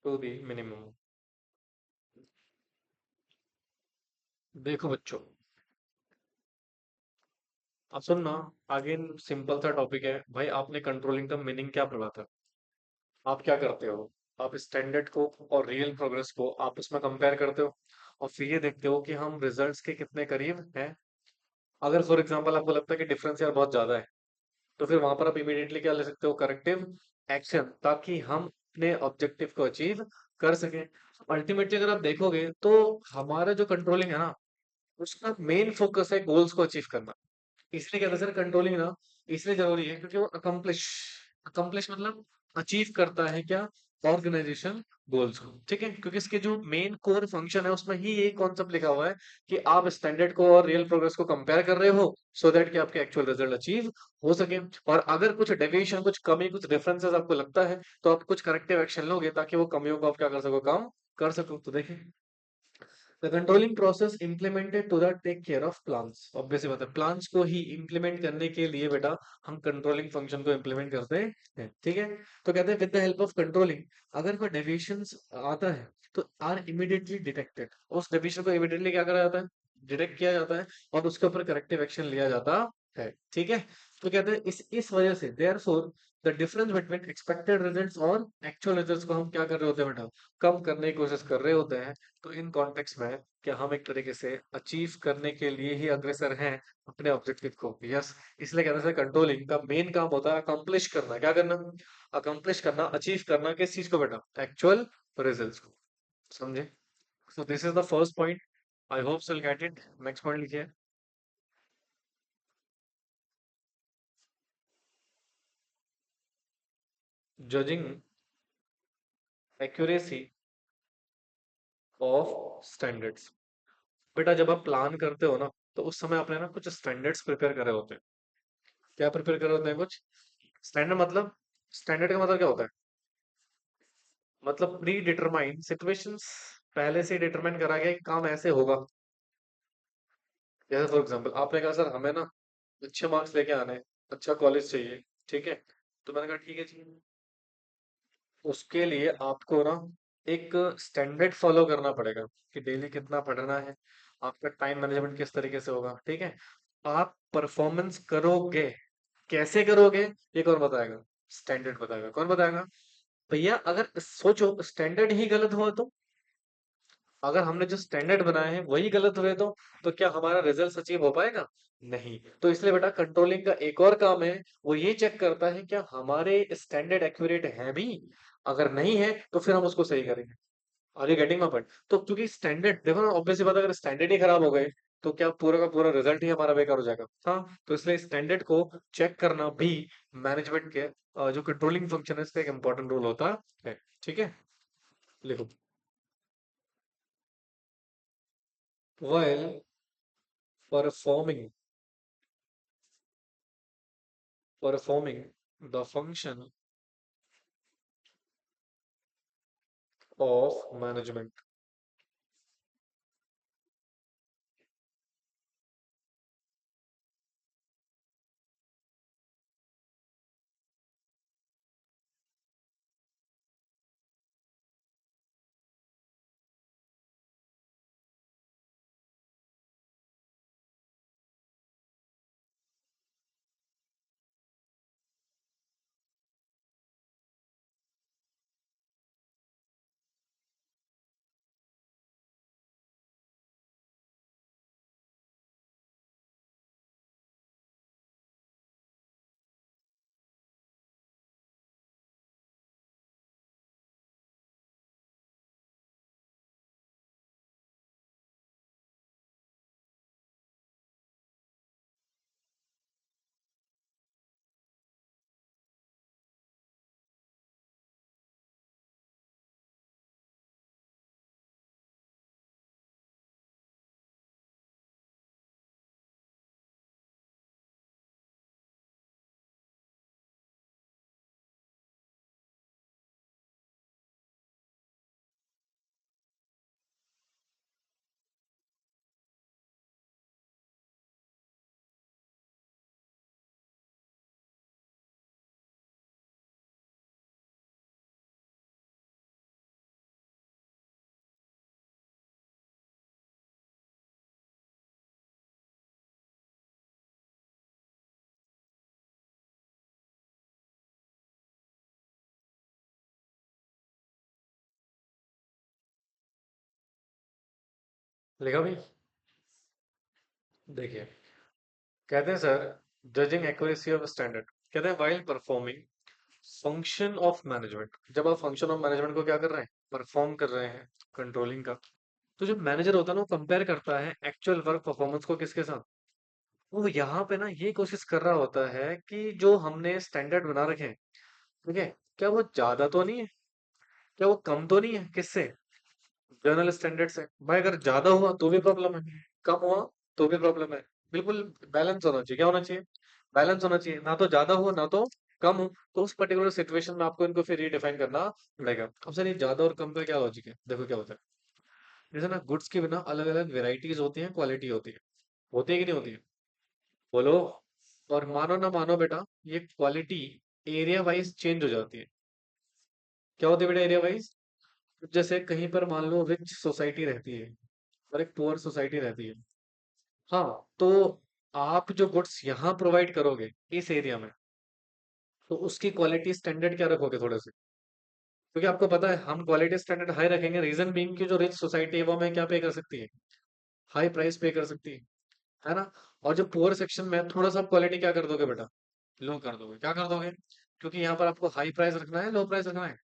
to the minimum. देखो बच्चों, अब सुनना। आगे simple सा topic है भाई, आपने controlling का मीनिंग क्या पढ़ा था? आप क्या करते हो? आप स्टैंडर्ड को और रियल प्रोग्रेस को आपस में कंपेयर करते हो और फिर ये देखते हो कि हम रिजल्ट्स के कितने करीब हैं। अगर फॉर एग्जांपल आपको लगता है कि डिफरेंस यार बहुत ज्यादा है, तो फिर वहां पर आप इमीडिएटली क्या ले सकते हो? करेक्टिव एक्शन, ताकि हम अपने ऑब्जेक्टिव को अचीव कर सकें। अल्टीमेटली अगर आप देखोगे तो हमारा जो कंट्रोलिंग है ना, उसका मेन फोकस है गोल्स को अचीव करना। इसलिए कहते हैं सर कंट्रोलिंग ना इसलिए जरूरी है क्योंकि वो अकम्प्लिश अकम्प्लिश मतलब अचीव करता है क्या? ऑर्गेनाइजेशन गोल्स को। ठीक है, क्योंकि इसके जो मेन कोर फंक्शन है उसमें ही यही कॉन्सेप्ट लिखा हुआ है कि आप स्टैंडर्ड को और रियल प्रोग्रेस को कंपेयर कर रहे हो, सो दैट कि आपके एक्चुअल रिजल्ट अचीव हो सके। और अगर कुछ डेविएशन, कुछ कमी, कुछ डिफरेंसेस आपको लगता है, तो आप कुछ करेक्टिव एक्शन लोगे ताकि वो कमियों को आप क्या कर सको? कम कर सको। तो देखिए, the controlling process implemented to the take care of plants. Obvious बात है, प्लांट्स को ही इम्प्लीमेंट करने के लिए बेटा हम कंट्रोलिंग फंक्शन को इम्प्लीमेंट करते हैं। ठीक है, तो कहते हैं with the help of controlling, अगर कोई डेविएशंस आता है तो आर इमीडिएटली डिटेक्टेड, उस डेविएशन को इमीडिएटली क्या करा जाता है? डिटेक्ट किया जाता है और उसके ऊपर करेक्टिव एक्शन लिया जाता है। ठीक है, तो कहते हैं इस वजह से therefore the difference between expected results और एक्चुअल रिजल्ट्स को हम क्या कर रहे होते हैं बेटा? कम करने की कोशिश कर रहे होते हैं। तो इन कॉन्टेक्स्ट में क्या हम एक तरीके से अचीव करने के लिए ही अग्रसर हैं अपने ऑब्जेक्टिव को? यस। इसलिए कहते हैं कंट्रोलिंग का मेन काम होता है अकम्प्लिश करना। क्या करना? अकम्प्लिश करना, अचीव करना। किस चीज को बेटा? एक्चुअल रिजल्ट्स को। समझे? So this is the first point. I hope so get it. Next point लिखिए। Judging accuracy of standards. बेटा जब आप प्लान करते हो ना, तो उस समय आपने ना कुछ स्टैंडर्ड्स प्रिपेयर करे होते हैं। क्या प्रिपेयर करे होते हैं? कुछ स्टैंडर्ड। मतलब स्टैंडर्ड का मतलब क्या होता है? मतलब प्री डिटरमाइंड सिचुएशंस, पहले से डिटरमाइन करा गया कि काम ऐसे होगा। जैसे फॉर एग्जांपल आपने कहा सर हमें ना अच्छे मार्क्स लेके आने हैं, अच्छा कॉलेज चाहिए। ठीक है, तो मैंने कहा ठीक है जी, उसके लिए आपको ना एक स्टैंडर्ड फॉलो करना पड़ेगा कि डेली कितना पढ़ना है, आपका टाइम मैनेजमेंट किस तरीके से होगा। ठीक है, आप परफॉर्मेंस करोगे, कैसे करोगे ये कौन बताएगा? स्टैंडर्ड बताएगा। कौन बताएगा? भैया अगर सोचो स्टैंडर्ड ही गलत हुआ तो अगर हमने जो स्टैंडर्ड बनाए हैं वही गलत हुए तो क्या हमारा रिजल्ट अचीव हो पाएगा? नहीं। तो इसलिए बेटा कंट्रोलिंग का एक और काम है, वो ये चेक करता है क्या हमारे स्टैंडर्ड एक्यूरेट है भी। अगर नहीं है तो फिर हम उसको सही करेंगे। Are you getting my point? तो क्योंकि स्टैंडर्ड देखो ना, ऑब्वियस सी बात है, अगर स्टैंडर्ड ही खराब हो गए तो क्या पूरा का पूरा रिजल्ट ही हमारा बेकार हो जाएगा। हाँ, तो इसलिए स्टैंडर्ड को चेक करना भी मैनेजमेंट के जो कंट्रोलिंग फंक्शन है इसका एक इंपॉर्टेंट रोल होता है। ठीक है, लिखो। while performing the function of management। लिखा भाई? देखिए, कहते हैं sir, judging accuracy of standard, कहते हैं while performing function of management, जब आप फंक्शन ऑफ मैनेजमेंट को क्या कर रहे हैं, परफॉर्म कर रहे हैं, कंट्रोलिंग का। तो जब मैनेजर होता है ना, वो कंपेयर करता है एक्चुअल वर्क परफॉर्मेंस को किसके साथ। वो यहाँ पे ना ये कोशिश कर रहा होता है कि जो हमने स्टैंडर्ड बना रखे हैं, ठीक है, क्या वो ज्यादा तो नहीं है, क्या वो कम तो नहीं है किससे, जर्नल स्टैंडर्ड से। भाई अगर ज्यादा हुआ तो भी प्रॉब्लम है, कम हुआ तो भी प्रॉब्लम है। बिल्कुल बैलेंस होना चाहिए। क्या होना चाहिए? बैलेंस होना चाहिए, ना तो ज्यादा हो ना तो कम हो। तो उस पर्टिकुलर सिचुएशन में आपको इनको फिर रीडिफाइन करना पड़ेगा। अब सर ये ज्यादा और कम का क्या लॉजिक है, देखो क्या होता है। जैसे ना गुड्स की बिना अलग अलग वेराइटीज होती हैं, क्वालिटी होती है कि नहीं होती है? बोलो। और मानो ना मानो बेटा, ये क्वालिटी एरिया वाइज चेंज हो जाती है। क्या होती है बेटा एरिया वाइज? जैसे कहीं पर मान लो रिच सोसाइटी रहती है और एक पुअर सोसाइटी रहती है। हाँ, तो आप जो गुड्स यहाँ प्रोवाइड करोगे इस एरिया में, तो उसकी क्वालिटी स्टैंडर्ड क्या रखोगे थोड़े से? क्योंकि आपको पता है हम क्वालिटी स्टैंडर्ड हाई रखेंगे, रीजन बीइंग की जो रिच सोसाइटी है वो हमें क्या पे कर सकती है, हाई प्राइस पे कर सकती है ना। और जो पुअर सेक्शन में थोड़ा सा क्वालिटी क्या कर दोगे बेटा, लो कर दोगे। क्या कर दोगे? क्योंकि यहाँ पर आपको हाई प्राइस रखना है, लो प्राइस रखना है।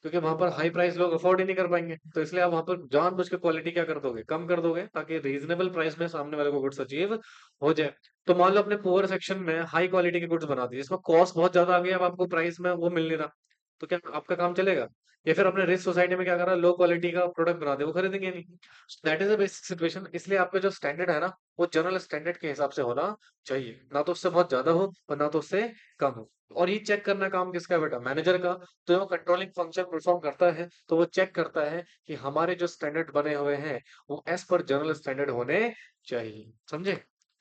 क्योंकि वहां पर हाई प्राइस लोग अफोर्ड ही नहीं कर पाएंगे, तो इसलिए आप वहां पर जानबूझ के क्वालिटी क्या कर दोगे, कम कर दोगे, ताकि रीजनेबल प्राइस में सामने वाले को गुड्स अचीव हो जाए। तो मान लो अपने पुअर सेक्शन में हाई क्वालिटी के गुड्स बना दिए, जिसमें कॉस्ट बहुत ज्यादा आ गई, अब आपको प्राइस में वो मिल नहीं रहा, तो क्या आपका काम चलेगा? या फिर अपने रिच सोसाइटी में क्या करा, लो क्वालिटी का प्रोडक्ट बना दे, वो खरीदेंगे नहीं। That is a basic situation. इसलिए आपका जो स्टैंडर्ड है ना, वो जनरल स्टैंडर्ड के हिसाब से होना चाहिए, ना तो उससे बहुत ज्यादा हो और ना तो उससे कम हो। और ये चेक करना काम किसका है बेटा, मैनेजर का। तो वो कंट्रोलिंग फंक्शन परफॉर्म करता है, तो वो चेक करता है कि हमारे जो स्टैंडर्ड बने हुए हैं वो एज पर जनरल स्टैंडर्ड होने चाहिए। समझे?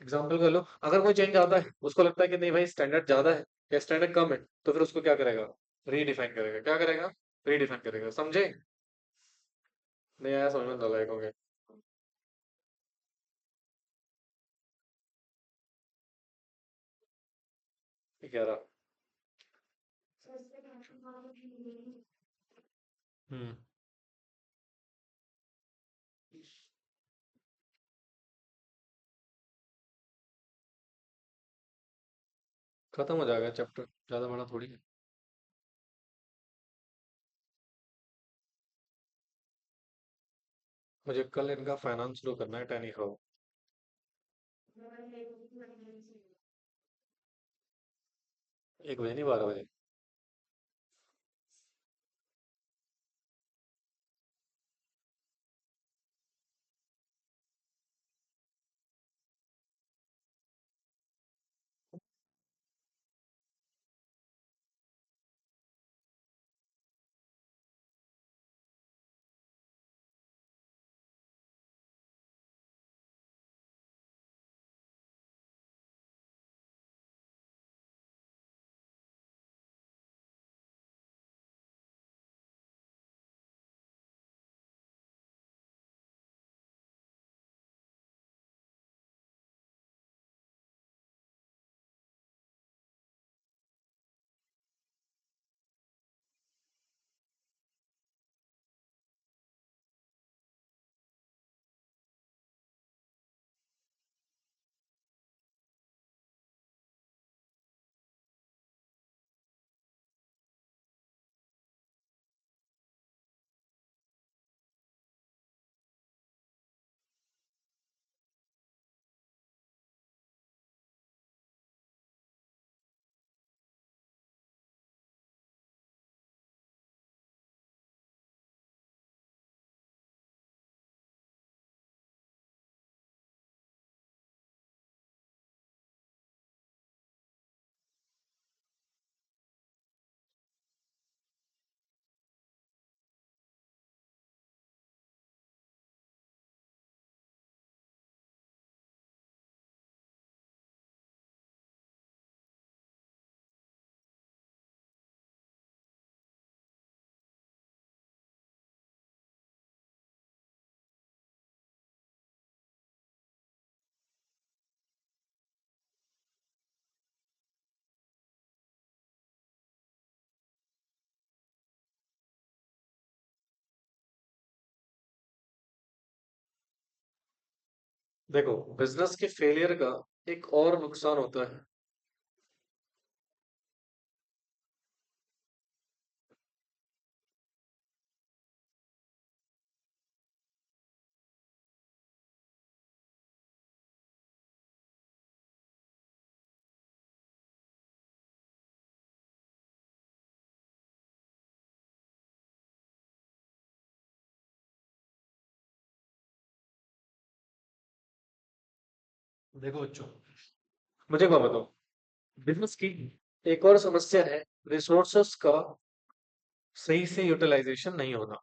एग्जाम्पल कर लो, अगर कोई चेंज आता है, उसको लगता है कि नहीं भाई स्टैंडर्ड ज्यादा है या स्टैंडर्ड कम है, तो फिर उसको क्या करेगा, रीडिफाइन करेगा। क्या करेगा? रीडिफाइन करेगा। समझे? नहीं आया समझ में, नालायक हो गए। 11। हम्म। खत्म हो जाएगा चैप्टर, ज्यादा बड़ा थोड़ी है। मुझे कल इनका फाइनेंस शुरू करना है, टैनी हाउ। 1 बजे नहीं, 12 बजे। देखो, बिजनेस के फेलियर का एक और नुकसान होता है। देखो बच्चों, मुझे क्या बताओ, बिजनेस की एक और समस्या है रिसोर्सेस का सही से यूटिलाइजेशन नहीं होना।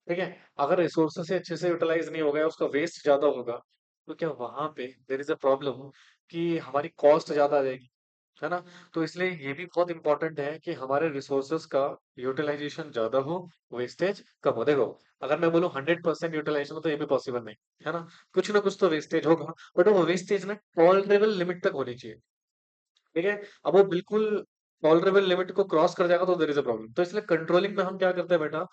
ठीक है, अगर रिसोर्सेस से अच्छे से यूटिलाइज नहीं होगा, उसका वेस्ट ज्यादा होगा, तो क्या वहां पे देर इज अ प्रॉब्लम कि हमारी कॉस्ट ज्यादा आ जाएगी, है ना। तो इसलिए ये भी बहुत इंपॉर्टेंट है कि हमारे रिसोर्सेस का यूटिलाइजेशन ज्यादा हो, वेस्टेज कम हो। देखो, अगर मैं बोलूँ 100% यूटिलाइजेशन हो, तो ये भी पॉसिबल नहीं, है ना। कुछ ना कुछ तो वेस्टेज होगा, बट वो वेस्टेज ना टॉलरेबल लिमिट तक होनी चाहिए। ठीक है, अब वो बिल्कुल टॉलरेबल लिमिट को क्रॉस कर जाएगा तो देयर इज अ प्रॉब्लम। तो इसलिए कंट्रोलिंग में हम क्या करते हैं बेटा,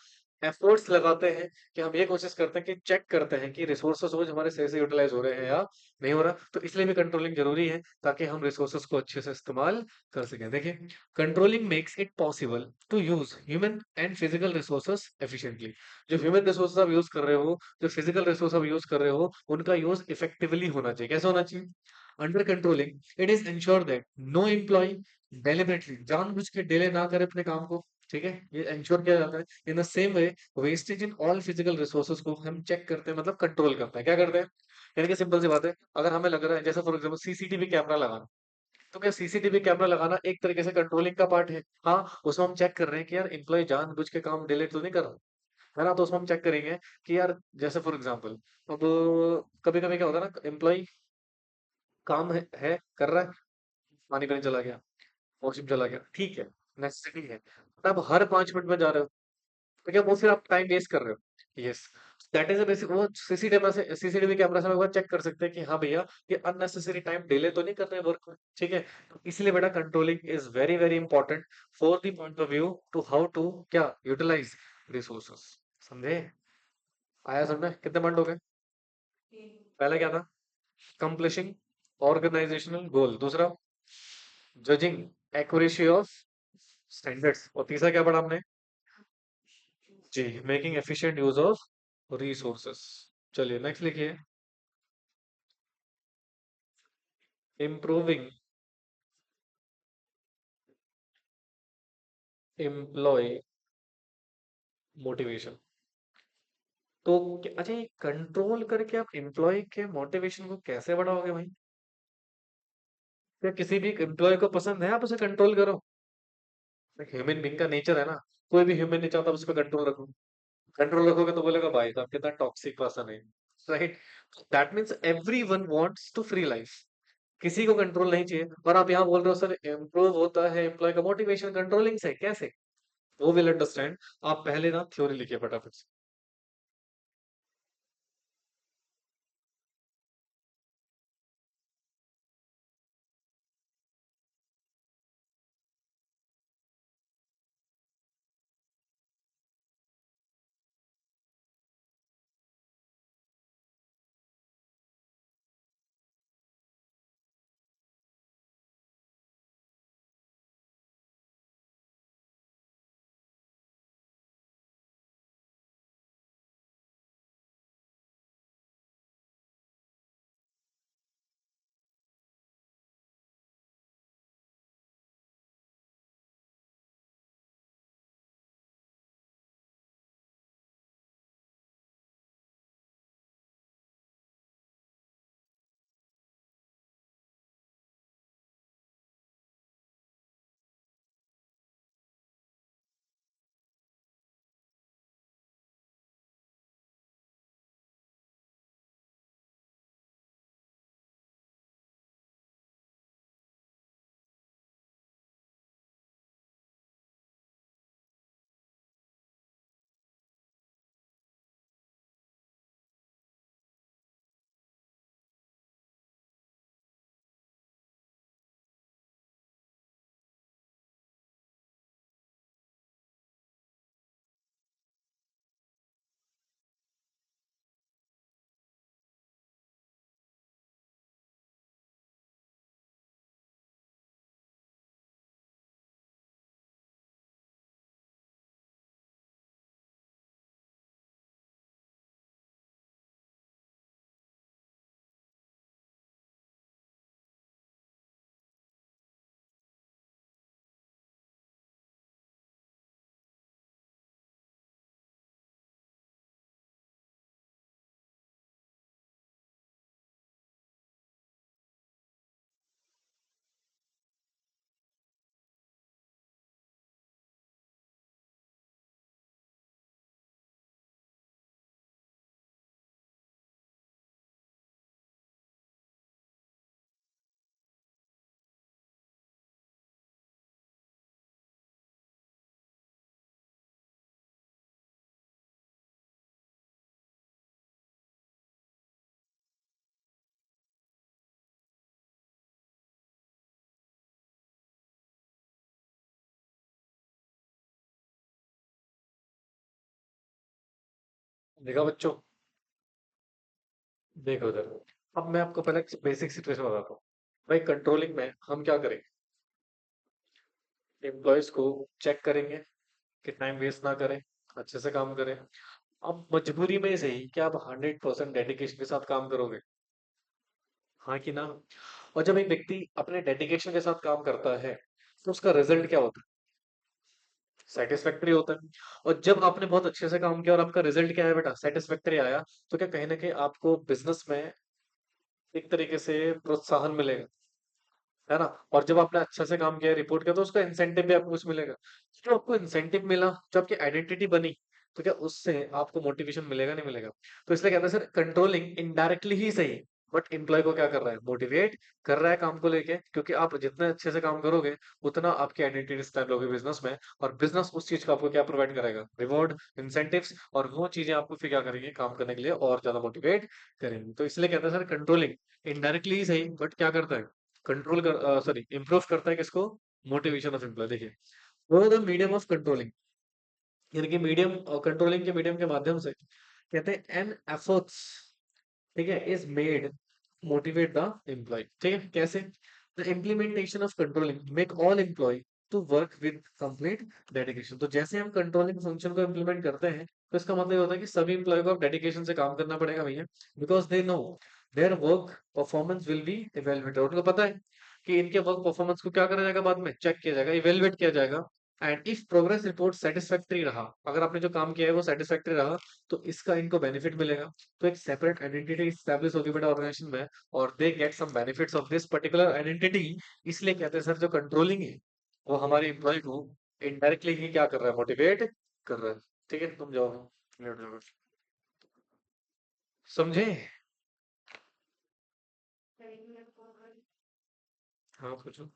एफर्ट्स लगाते हैं कि हम ये कोशिश करते हैं कि चेक करते हैं कि रिसोर्सेस रोज हमारे सही से यूटिलाइज हो रहे हैं या नहीं हो रहा। तो इसलिए भी कंट्रोलिंग जरूरी है, ताकि हम रिसोर्सेस को अच्छे से इस्तेमाल कर सकें। देखिए, controlling makes it possible to use human and physical resources efficiently. जो ह्यूमन रिसोर्सेस आप यूज कर रहे हो, जो फिजिकल रिसोर्स आप यूज कर रहे हो, उनका यूज इफेक्टिवली होना चाहिए। कैसे होना चाहिए? Under controlling it is ensure that no employ deliberately, जानबूझ के डिले ना करे अपने काम को। ठीक है, ये इंश्योर किया जाता है। In the same way, wastage in all physical resources को हम चेक करते हैं, मतलब कंट्रोल करते हैं। क्या करते हैं? यानी कि सिंपल सी बात है, अगर हमें लग रहा है, जैसे फॉर एग्जाम्पल सीसीटीवी कैमरा लगाना, तो क्या सीसीटीवी कैमरा लगाना एक तरीके से कंट्रोलिंग का पार्ट है? हाँ, उसमें हम चेक कर रहे हैं कि यार एम्प्लॉय जानबूझ के काम डिले तो नहीं कर रहा, है ना। तो उसमें हम चेक करेंगे कि यार, जैसे फॉर एग्जाम्पल, अब कभी कभी क्या होता है ना, एम्प्लॉय काम है कर रहा है, पानी पीने चला गया, वॉशरूम चला गया, ठीक है, नेसेसिटी है। तब हर 5 मिनट में जा रहे हो, तो क्या वो फिर आप टाइम वेस्ट कर रहे हो? Yes, that is a basic. वो सीसीटीवी कैमरा से हम एक बार चेक कर सकते हैं कि हाँ भैया, ये अननेसेसरी टाइम डिले तो नहीं कर रहे वर्क में। ठीक है, तो इसलिए बेटा controlling is very very important for the point of view to how to क्या यूटिलाइज रिसोर्सेस। समझे? आया समझ में? कितने पॉइंट हो गए? पहला क्या था? कंप्लीशिंग ऑर्गेनाइजेशनल गोल। दूसरा? जजिंग एक्यूरेसी ऑफ स्टैंडर्ड्स, और तीसरा क्या पढ़ा हमने? जी, making efficient use of resources. चलिए नेक्स्ट लिखिए। Improving employ motivation. तो अच्छा, ये कंट्रोल करके आप एम्प्लॉय के मोटिवेशन को कैसे बढ़ाओगे भाई? क्या किसी भी एम्प्लॉय को पसंद है आप उसे कंट्रोल करो? ह्यूमन बीइंग का नेचर है ना, कोई भी ह्यूमन नहीं चाहता उस पर कंट्रोल रखो। कंट्रोल रखोगे तो बोलेगा भाई साहब कितना टॉक्सिक पर्सन है, right? That means everyone wants to free life, किसी को कंट्रोल नहीं चाहिए। और आप यहाँ बोल रहे हो सर इम्प्रूव होता है एम्प्लॉय का मोटिवेशन कंट्रोलिंग से, कैसे? वो विल अंडरस्टैंड। आप पहले ना थ्योरी लिखिए फटाफट से। देखा बच्चों, देखो इधर। अब मैं आपको पहले बेसिक सिचुएशन बताता हूँ। भाई कंट्रोलिंग में हम क्या करेंगे? एम्प्लॉयज को चेक करेंगे कि टाइम वेस्ट ना करें, अच्छे से काम करें। अब मजबूरी में सही क्या आप 100% डेडिकेशन के साथ काम करोगे? हाँ कि ना? और जब एक व्यक्ति अपने डेडिकेशन के साथ काम करता है तो उसका रिजल्ट क्या होता है? सेटिस्फैक्टरी होता है। और जब आपने बहुत अच्छे से काम किया और आपका रिजल्ट क्या है बेटा, सेटिस्फैक्टरी आया, तो क्या कहीं ना कहीं आपको बिजनेस में एक तरीके से प्रोत्साहन मिलेगा, है ना? और जब आपने अच्छा से काम किया, रिपोर्ट किया, तो उसका इंसेंटिव भी आपको कुछ मिलेगा। जो आपको इंसेंटिव मिला, जो आपकी आइडेंटिटी बनी, तो क्या उससे आपको मोटिवेशन मिलेगा नहीं मिलेगा? तो इसलिए कहते हैं सर कंट्रोलिंग इनडायरेक्टली ही सही, बट एम्प्लॉय को क्या कर रहा है, मोटिवेट कर रहा है काम को लेके, क्योंकि आप जितने अच्छे से काम करोगे उतना आपकी आइडेंटिटी स्टैब्लिश होगी बिजनेस में। और बिजनेस उस चीज को आपको क्या प्रोवाइड करेगा, रिवॉर्ड, इंसेंटिव्स, और वो चीजें आपको फिर क्या करेंगे, काम करने के लिए और ज्यादा मोटिवेट करेंगे। तो इसलिए कहते हैं सर कंट्रोलिंग इनडायरेक्टली ही सही, बट क्या करता है, कंट्रोल कर सॉरी इम्प्रूव करता है किसको, मोटिवेशन ऑफ एम्प्लॉय। देखिए, वो द मीडियम ऑफ कंट्रोलिंग, यानी कि मीडियम कंट्रोलिंग के मीडियम के माध्यम से कहते हैं एन एफर्ट्स, ठीक है, is made motivate the employ. ठीक है, कैसे? The implementation of controlling make all employ to work with complete dedication. तो जैसे हम कंट्रोलिंग फंक्शन को इम्प्लीमेंट करते हैं, तो इसका मतलब ये होता है कि सभी एम्प्लॉय को अब डेडिकेशन से काम करना पड़ेगा भैया, because they know their work performance will be evaluated. उनको पता है कि इनके वर्क परफॉर्मेंस को क्या करा जाएगा, बाद में चेक किया जाएगा, इवेलुएट किया जाएगा। And if progress report satisfactory रहा, अगर आपने जो काम किया है वो सेटिस्फैक्ट्री रहा, तो इसका इनको बेनिफिट मिलेगा। तो एक सेपरेट आइडेंटिटी स्टैब्लिश होगी बेटा ऑर्गेनाइजेशन में, और they get some benefits of this particular identity. इसलिए कहते हैं सर जो कंट्रोलिंग है वो हमारे एम्प्लॉय को इनडायरेक्टली ही क्या कर रहा है, मोटिवेट कर रहा है। ठीक है, तुम जाओ, लेट जाओ, समझे? हाँ पूछो।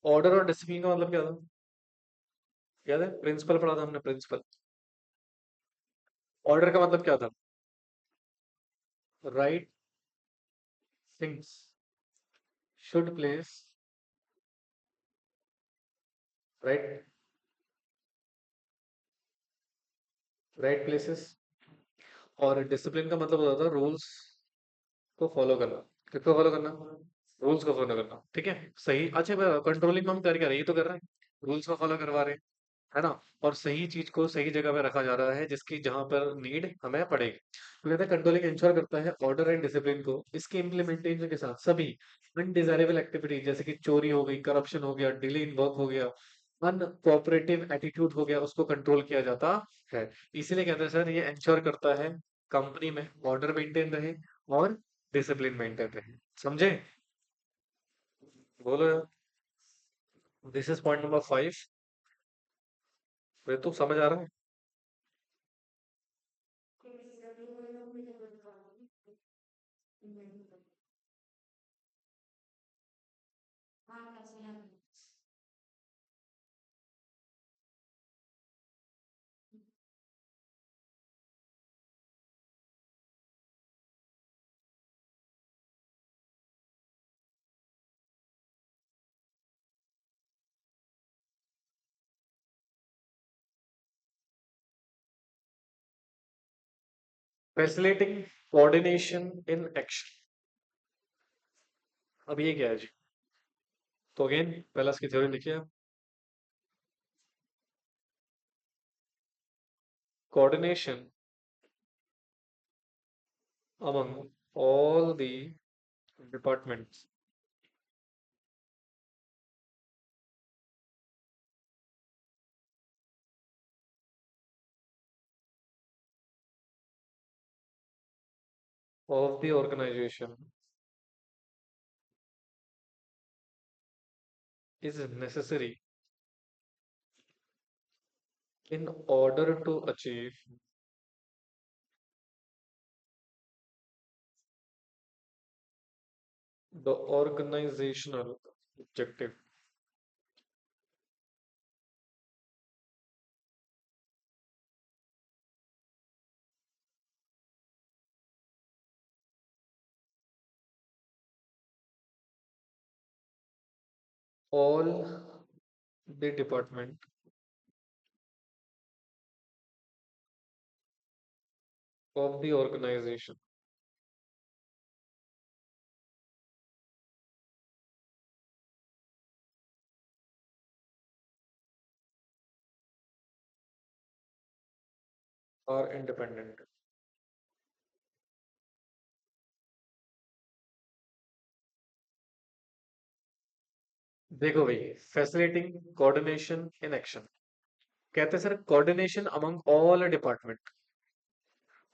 ऑर्डर और डिसिप्लिन का मतलब क्या था, याद है? प्रिंसिपल पढ़ा था हमने, प्रिंसिपल। ऑर्डर का मतलब क्या था? Right things should place right right places. और डिसिप्लिन का मतलब होता था रूल्स को फॉलो करना। किसको फॉलो करना? रूल्स को फॉलो करना। ठीक है, सही। अच्छा, कंट्रोलिंग में हम कर क्या रहे हैं, ये तो कर रहे हैं, रूल्स को फॉलो करवा रहे हैं, है ना? और सही चीज को सही जगह पे रखा जा रहा है, जिसकी जहां पर नीड हमें पड़ेगी। तो कहते हैं कंट्रोलिंग इंश्योर करता है ऑर्डर एंड डिसिप्लिन को, इसके इम्प्लीमेंटेशन के साथ सभी अनडिजायरेबल एक्टिविटी जैसे कि चोरी हो गई, करप्शन हो गया, डिले इन वर्क हो गया, अनकोऑपरेटिव एटीट्यूड हो गया, उसको कंट्रोल किया जाता है। इसीलिए कहते हैं सर, ये इंश्योर करता है कंपनी में ऑर्डर मेंटेन रहे और डिसिप्लिन मेंटेन रहे। समझे? बोलो यार। This is point number 5। तो समझ आ रहा है? Facilitating coordination in action. अब ये क्या है जी? तो अगेन पहला इसकी थ्योरी लिखिए। Coordination among all the departments of the organization is necessary in order to achieve The organizational objective. All the department of the organization are independent. देखो भाई, फैसिलिटिंग कोऑर्डिनेशन इन एक्शन, कहते हैं sir coordination among all department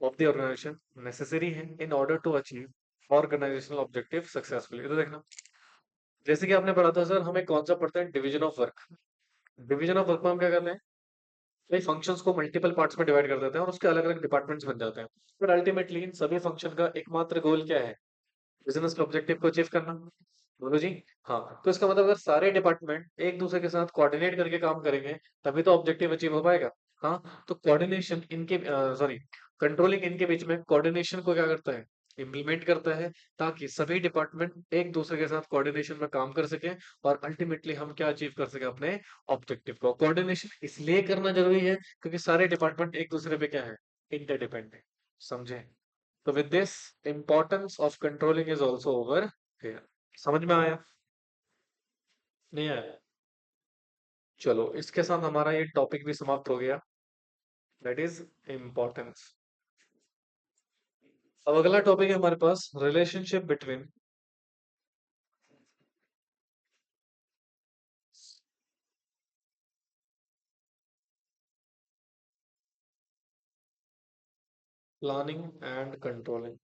of the organisation necessary है in order to achieve organisational objective successfully. तो देखना, जैसे कि आपने पढ़ा था सर, हमें कौन सा पढ़ता है, division of work. Division of work में हम क्या करते हैं, कई फंक्शंस को मल्टीपल पार्ट्स में डिवाइड कर देते हैं और उसके अलग अलग डिपार्टमेंट्स बन जाते हैं। फिर अल्टीमेटली इन सभी फंक्शन का एकमात्र गोल क्या है, बिजनेस के ऑब्जेक्टिव को अचीव करना। बोलो जी। हाँ, तो इसका मतलब अगर सारे डिपार्टमेंट एक दूसरे के साथ कोऑर्डिनेट करके काम करेंगे तभी तो ऑब्जेक्टिव अचीव हो पाएगा। हाँ, तो कोऑर्डिनेशन इनके, सॉरी, कंट्रोलिंग इनके बीच में कोऑर्डिनेशन को क्या करता है, इम्प्लीमेंट करता है, ताकि सभी डिपार्टमेंट एक दूसरे के साथ कोऑर्डिनेशन में काम कर सके और अल्टीमेटली हम क्या अचीव कर सके, अपने ऑब्जेक्टिव को। कोऑर्डिनेशन इसलिए करना जरूरी है क्योंकि सारे डिपार्टमेंट एक दूसरे पे क्या है, इंटरडिपेंडेंट। समझे? तो with this, importance of controlling is also over here. समझ में आया? नहीं आया? चलो, इसके साथ हमारा ये टॉपिक भी समाप्त हो गया, दैट इज इम्पोर्टेंस। अब अगला टॉपिक है हमारे पास, relationship between planning and controlling.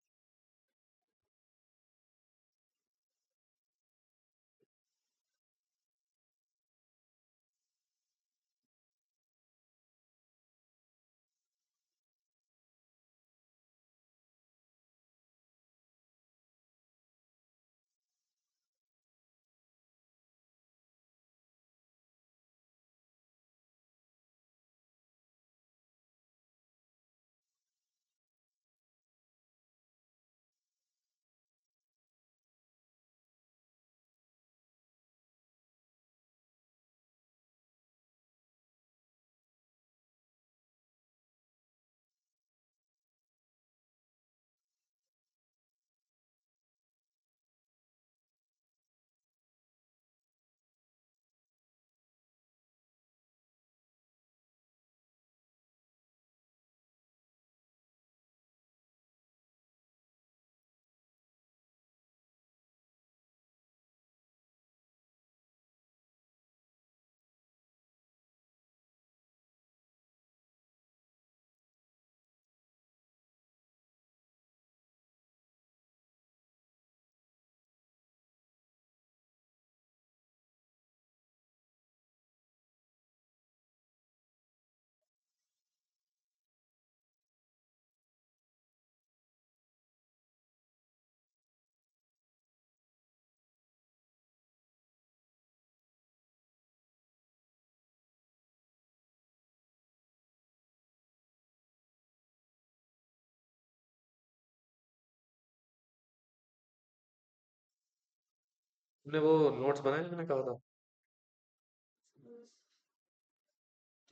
तुमने वो नोट्स बनाए जो मैंने कहा था,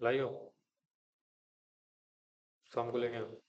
लाइयो, शाम को लेके आओ।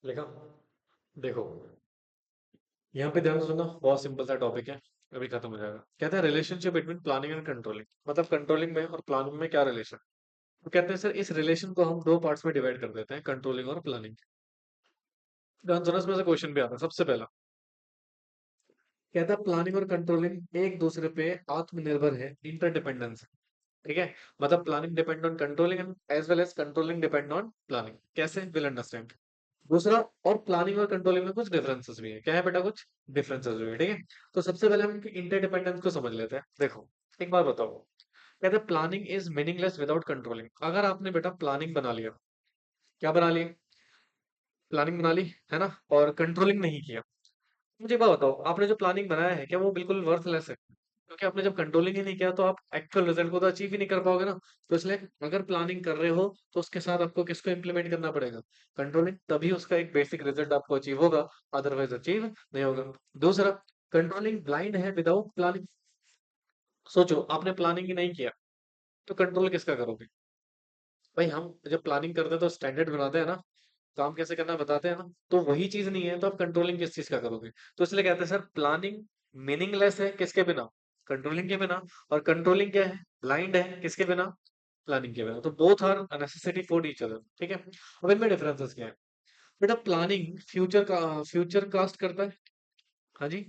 लिखा। देखो, यहाँ पे ध्यान से सुनना, बहुत सिंपल सा टॉपिक है, अभी खत्म हो जाएगा। कहते हैं relationship between planning and controlling, मतलब कंट्रोलिंग में और प्लानिंग में क्या रिलेशन। तो कहते हैं सर, इस रिलेशन को हम दो पार्ट्स में डिवाइड कर देते हैं, कंट्रोलिंग और प्लानिंग। ध्यान सुनो, इसमें से क्वेश्चन भी आता है। सबसे पहला कहता है प्लानिंग और कंट्रोलिंग एक दूसरे पे आत्मनिर्भर है, इंटरडिपेंडेंस है। ठीक है, मतलब planning depend on controlling and as well as controlling depend on planning. कैसे, विल अंडरस्टैंड। दूसरा, और प्लानिंग और कंट्रोलिंग में कुछ डिफरेंसेस भी है। क्या है बेटा, कुछ डिफरेंसेस भी है। ठीक है, तो सबसे पहले हम इनकी इंटरडिपेंडेंस को समझ लेते हैं। देखो, एक बार बताओ, कहते हैं planning is meaningless without controlling. अगर आपने बेटा प्लानिंग बना लिया, क्या बना लिया, प्लानिंग बना ली, है ना, और कंट्रोलिंग नहीं किया, मुझे एक बात बताओ, आपने जो प्लानिंग बनाया है क्या वो बिल्कुल वर्थलेस है? क्योंकि आपने जब कंट्रोलिंग ही नहीं किया तो आप एक्चुअल रिजल्ट को तो अचीव ही नहीं कर पाओगे ना। तो इसलिए अगर प्लानिंग कर रहे हो तो उसके साथ आपको किसको इम्प्लीमेंट करना पड़ेगा, कंट्रोलिंग, तभी उसका एक बेसिक रिजल्ट आपको अचीव होगा, अदरवाइज अचीव नहीं होगा। दूसरा, कंट्रोलिंग ब्लाइंड है विदाउट प्लानिंग। सोचो, आपने प्लानिंग ही नहीं किया तो कंट्रोल किसका करोगे? भाई, हम जब प्लानिंग करते हैं तो स्टैंडर्ड बनाते हैं ना, काम कैसे करना है बताते हैं ना, तो वही चीज नहीं है तो आप कंट्रोलिंग किस चीज का करोगे? तो इसलिए कहते हैं सर, प्लानिंग मीनिंगलेस है किसके बिना, कंट्रोलिंग के बिना। और कंट्रोलिंग क्या है, ब्लाइंड है किसके बिना, प्लानिंग के बिना। तो both are necessity for each other. ठीक है, अब इनमें डिफरेंसेस क्या है बेटा। प्लानिंग फ्यूचर कास्ट करता है, हाँ जी,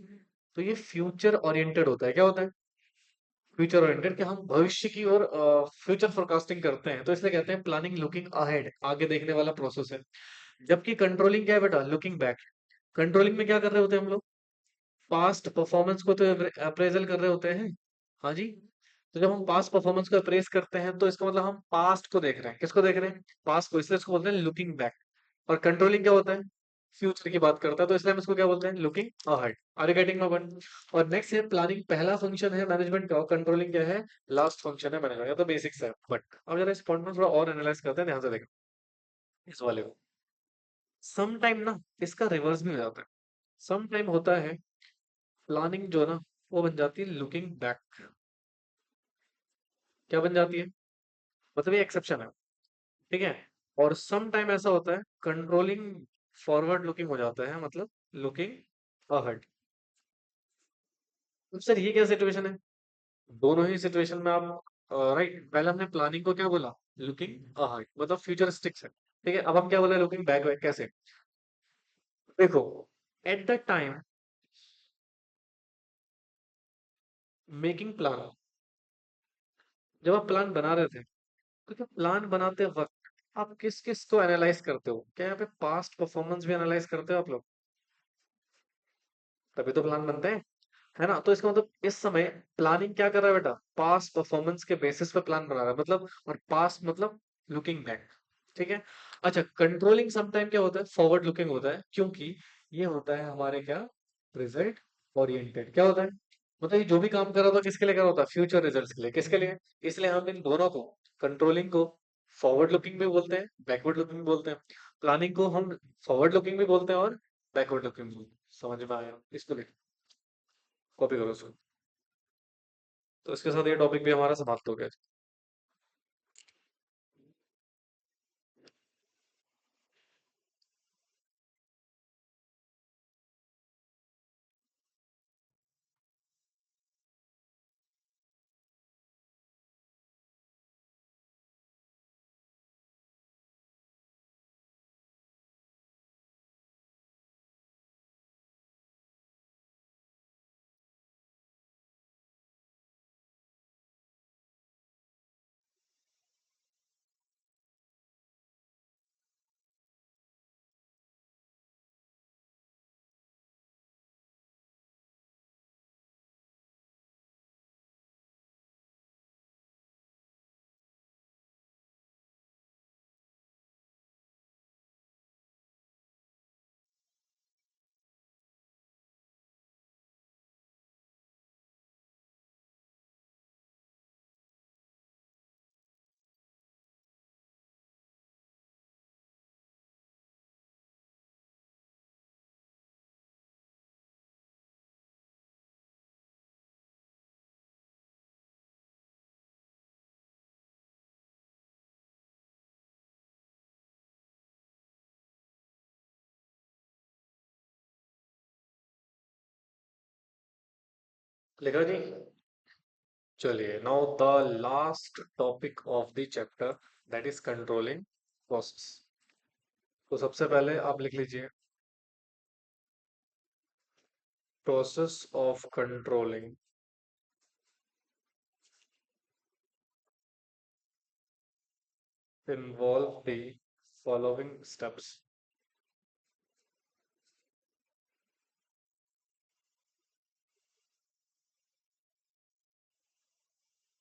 तो ये फ्यूचर ओरिएंटेड होता है। क्या होता है, फ्यूचर ओरिएंटेड, कि हम भविष्य की ओर फ्यूचर फोरकास्टिंग करते हैं, तो इसलिए कहते हैं प्लानिंग लुकिंग अहेड, आगे देखने वाला प्रोसेस है। जबकि कंट्रोलिंग क्या है बेटा, लुकिंग बैक। कंट्रोलिंग में क्या कर रहे होते हैं हम लोग, पास्ट परफॉर्मेंस को तो अप्रेजल कर रहे होते हैं, हाँ जी। तो जब हम पास्ट परफॉर्मेंस को अप्रेज करते हैं तो इसका मतलब हम पास्ट को देख रहे हैं। किसको देख रहे हैं, पास्ट को, इसलिए इसको बोलते हैं लुकिंग बैक। और कंट्रोलिंग क्या होता है, फ्यूचर की बात करता है, तो इसलिए हम इसको क्या बोलते हैं, looking ahead. Are you getting my point? और नेक्स्ट है, प्लानिंग पहला फंक्शन है मैनेजमेंट का, और कंट्रोलिंग क्या है, लास्ट फंक्शन है मैनेजमेंट का। तो बेसिक्स है, बट अब जरा इस पॉइंट में थोड़ा और एनालाइज करते हैं, ध्यान से देखो इस वाले को। सम टाइम ना इसका रिवर्स भी हो जाता है। सम टाइम होता है प्लानिंग जो है ना, वो बन जाती है लुकिंग बैक। क्या बन जाती है, मतलब ये एक्सेप्शन है, ठीक है। और सम टाइम ऐसा होता है कंट्रोलिंग फॉरवर्ड लुकिंग हो जाता है, मतलब लुकिंग अहेड। तो सर ये क्या सिचुएशन है, दोनों ही सिचुएशन में आप राइट। पहले हमने प्लानिंग को क्या बोला, लुकिंग अहेड, मतलब फ्यूचरिस्टिक्स है। ठीक है, अब हम क्या बोले, लुकिंग बैक। कैसे, देखो, eight the time making plan, जब आप प्लान बना रहे थे, तो क्या प्लान बनाते वक्त आप किस किस को एनालाइज करते हो? क्या यहाँ पे पास्ट परफॉर्मेंस भी एनालाइज करते हो आप लोग? तभी तो प्लान बनते हैं, है ना। तो इसका मतलब इस समय प्लानिंग क्या कर रहा है बेटा, पास्ट परफॉर्मेंस के बेसिस पे प्लान बना रहा है, मतलब, और पास्ट मतलब लुकिंग बैक। ठीक है। अच्छा, कंट्रोलिंग समटाइम क्या होता है, फॉरवर्ड लुकिंग होता है, क्योंकि ये होता है हमारे क्या, रिजल्ट ओरिएंटेड। क्या होता है, मतलब ये जो भी काम कर रहा होता है किसके लिए कर रहा होता है, फ्यूचर रिजल्ट्स के लिए। किसके लिए, इसलिए हम इन दोनों को, कंट्रोलिंग को फॉरवर्ड लुकिंग भी बोलते हैं, बैकवर्ड लुकिंग भी बोलते हैं। प्लानिंग को हम फॉरवर्ड लुकिंग भी बोलते हैं और बैकवर्ड लुकिंग भी बोलते हैं। समझ में आया, इसको लिख, कॉपी करो इसको। तो इसके साथ ये टॉपिक भी हमारा समाप्त हो गया। लिखा जी। चलिए, now the last topic of the chapter, that is controlling process. तो सबसे पहले आप लिख लीजिए, process of controlling involve the following steps.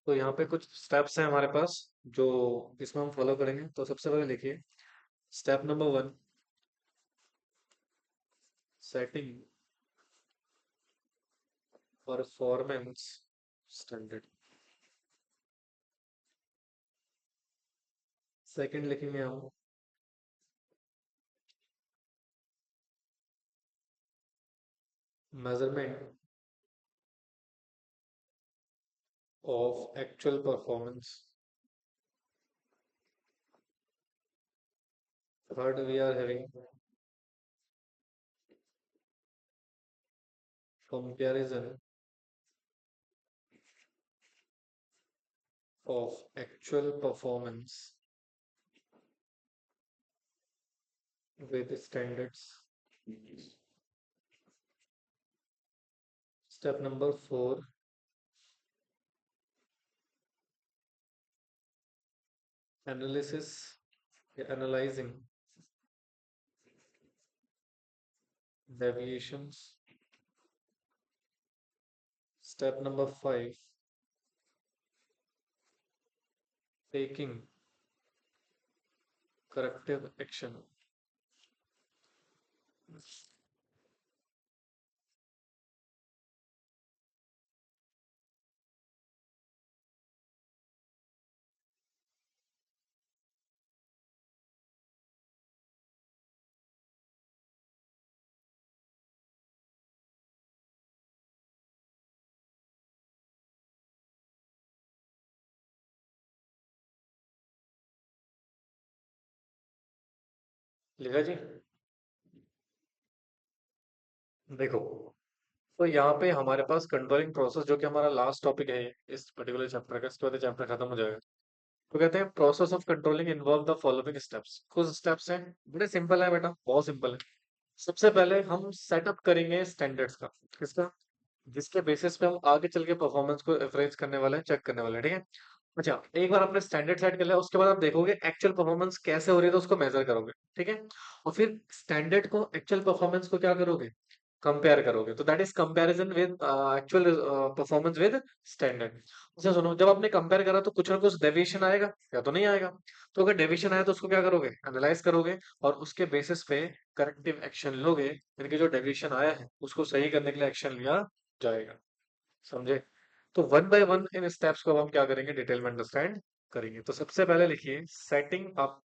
तो यहाँ पे कुछ स्टेप्स हैं हमारे पास जो इसमें हम फॉलो करेंगे। तो सबसे पहले लिखिए, step number 1, setting performance standard. Second लिखेंगे हम, measurement of actual performance. Third we are having comparison of actual performance with standards. Step number 4, analysis, analyzing deviations. Step number 5, taking corrective action. लिखा जी। देखो, तो यहाँ पे हमारे पास कंट्रोलिंग प्रोसेस, जो कि हमारा लास्ट टॉपिक है इस पर्टिकुलर चैप्टर का, इसके बाद चैप्टर खत्म हो जाएगा। तो कहते हैं process of controlling involve the following steps. कुछ स्टेप्स हैं, बड़े सिंपल है बेटा, बहुत सिंपल है। सबसे पहले हम सेटअप करेंगे स्टैंडर्ड्स का। किसका? जिसके बेसिस पे हम आगे चल के परफॉर्मेंस को एवरेज करने वाले हैं, चेक करने वाले हैं, ठीक है। अच्छा, एक बार आपने स्टैंडर्ड सेट कर लिया, उसके बाद आप देखोगे एक्चुअल परफॉर्मेंस कैसे हो रही है, तो उसको मेजर करोगे, ठीक है। और फिर स्टैंडर्ड को एक्चुअल परफॉर्मेंस को क्या करोगे? कंपेयर करोगे। तो that is comparison with actual performance with standard. अच्छा सुनो, जब आपने कंपेयर करा तो कुछ ना कुछ डेविएशन आएगा या तो नहीं आएगा? तो अगर डेविएशन आया तो उसको क्या करोगे? एनालाइज करोगे और उसके बेसिस पे करेक्टिव एक्शन लोगे, यानी कि जो डेविएशन आया है उसको सही करने के लिए एक्शन लिया जाएगा। समझे? तो one by one in steps को अब हम क्या करेंगे, डिटेल में अंडरस्टैंड करेंगे। तो सबसे पहले लिखिए, सेटिंग अप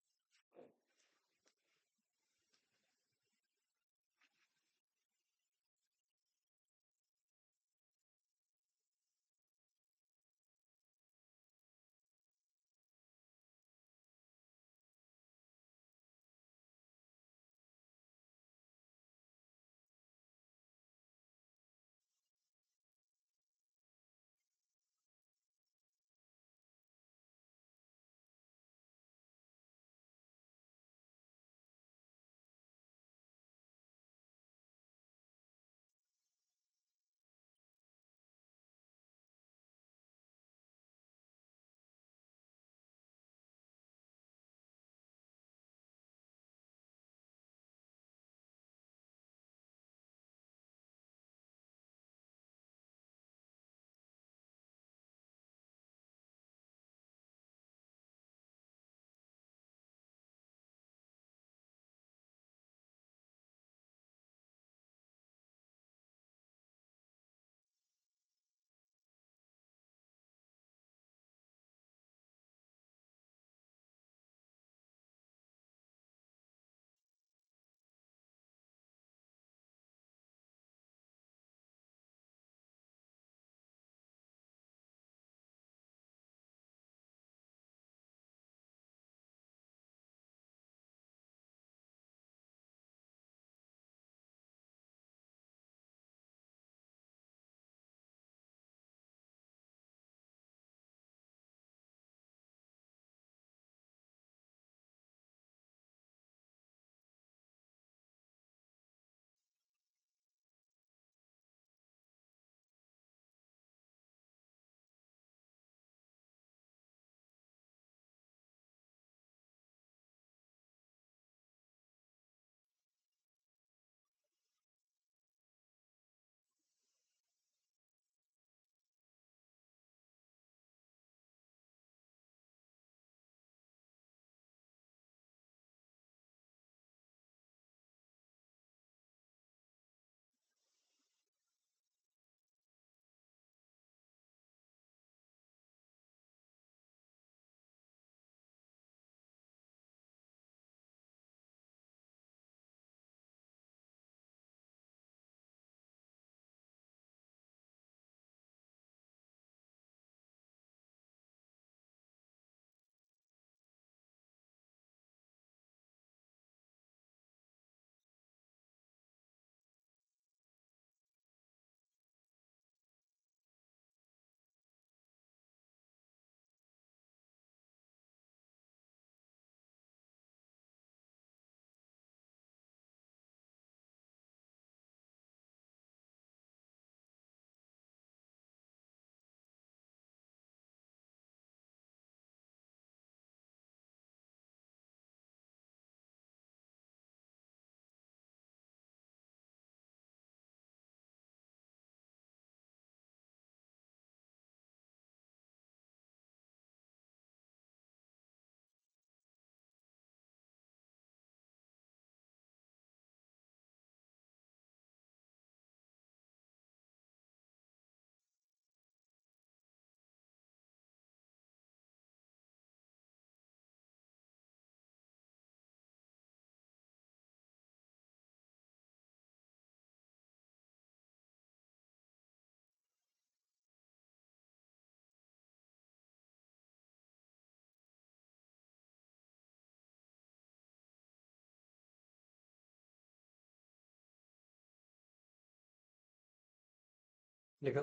लिखा।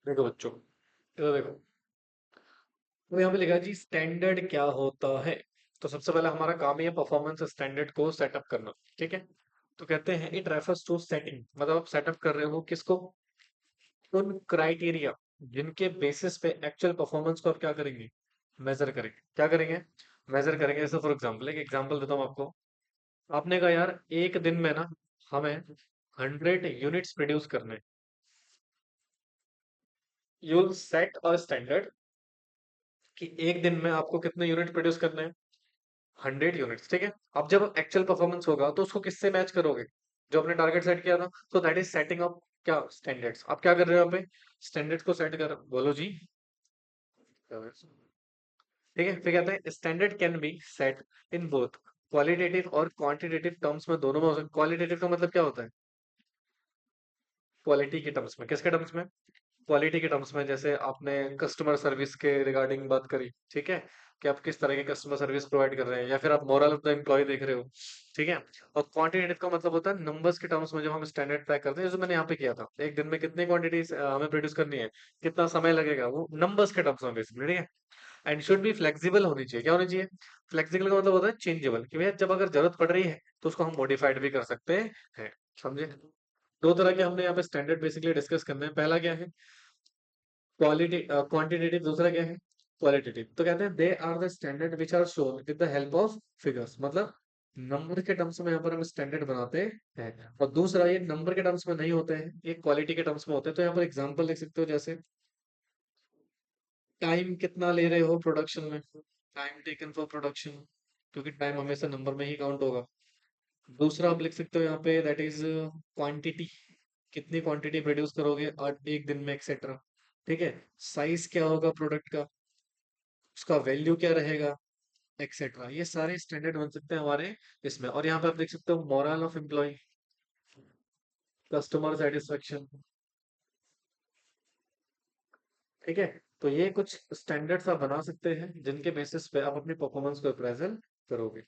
देखो बच्चों, इधर देखो। तो यहाँ पे लिखा है जी स्टैंडर्ड क्या होता है। तो सबसे पहले हमारा काम ही है परफॉर्मेंस स्टैंडर्ड को सेटअप करना। ठीक है। तो कहते हैं इट रेफर्स टू सेटिंग, मतलब आप सेटअप कर रहे हो किसको, उन क्राइटेरिया जिनके बेसिस पे एक्चुअल परफॉर्मेंस को आप क्या करेंगे, मेजर करेंगे। क्या करेंगे, मेजर करेंगे। जैसे फॉर एग्जांपल, एक एग्जांपल देता हूँ आपको। आपने कहा यार एक दिन में ना हमें 100 यूनिट्स प्रोड्यूस करने, you will set a standard कि एक दिन में आपको कितने यूनिट प्रोड्यूस करने हैं, 100 यूनिट्स। ठीक है। अब जब एक्चुअल परफॉर्मेंस होगा तो उसको किससे मैच करोगे, जो आपने टारगेट सेट किया था। तो दैट इज सेटिंग अप क्या, स्टैंडर्ड्स। आप क्या कर रहे हो यहाँ पे, स्टैंडर्ड्स को सेट कर, बोलो जी। ठीक है। फिर कहते हैं standard can be set in both qualitative और क्वांटिटेटिव टर्म्स में, दोनों में हो सकता है। क्वालिटेटिव का मतलब क्या होता है, क्वालिटी के टर्म्स में। किसके टर्म्स में, क्वालिटी के टर्म्स में। जैसे आपने कस्टमर सर्विस के रिगार्डिंग बात करी, ठीक है, कि आप किस तरह की कस्टमर सर्विस प्रोवाइड कर रहे हैं, या फिर आप मोरल ऑफ द एम्प्लॉय देख रहे हो। ठीक है। और क्वांटिटेटिव का मतलब होता है नंबर्स के टर्म्स में, जब हम स्टैंडर्ड ट्रैक करते हैं, जैसे मैंने यहाँ पे किया था, एक दिन में कितनी क्वांटिटी हमें प्रोड्यूस करनी है, कितना समय लगेगा, वो नंबर्स के टर्म्स में बेसिकली। ठीक है। एंड शुड बी फ्लेक्सिबल होनी चाहिए। क्या होनी चाहिए, फ्लेक्सिबल का मतलब होता है चेंजेबल, कि भैया जब अगर जरूरत पड़ रही है तो उसको हम मॉडिफाइड भी कर सकते हैं। समझे। दो तरह के हमने यहाँ पे स्टैंडर्ड बेसिकली डिस्कस करने हैं। पहला क्या है, क्वालिटी क्वांटिटेटिव, दूसरा क्या है, क्वालिटेटिव। तो कहते हैं they are the standard which are shown with the help of figures, मतलब नंबर के टर्म्स में यहाँ पर हम स्टैंडर्ड बनाते हैं। और दूसरा, ये नंबर के टर्म्स में नहीं होते हैं, ये क्वालिटी के टर्म्स में होते हैं। तो यहाँ पर एग्जांपल देख सकते हो, जैसे टाइम कितना ले रहे हो प्रोडक्शन में, टाइम टेकन फॉर प्रोडक्शन, क्योंकि टाइम हमेशा नंबर में ही काउंट होगा। दूसरा आप लिख सकते हो यहाँ पे, दैट इज क्वांटिटी, कितनी क्वांटिटी प्रोड्यूस करोगे और एक दिन में, एक्सेट्रा। ठीक है। साइज क्या होगा प्रोडक्ट का, उसका वैल्यू क्या रहेगा, एक्सेट्रा। ये सारे स्टैंडर्ड बन सकते हैं हमारे इसमें। और यहाँ पे आप देख सकते हो moral of employ, customer satisfaction. ठीक है। तो ये कुछ स्टैंडर्ड्स आप बना सकते हैं जिनके बेसिस पे आप अपनी परफॉर्मेंस को अप्रेजल करोगे।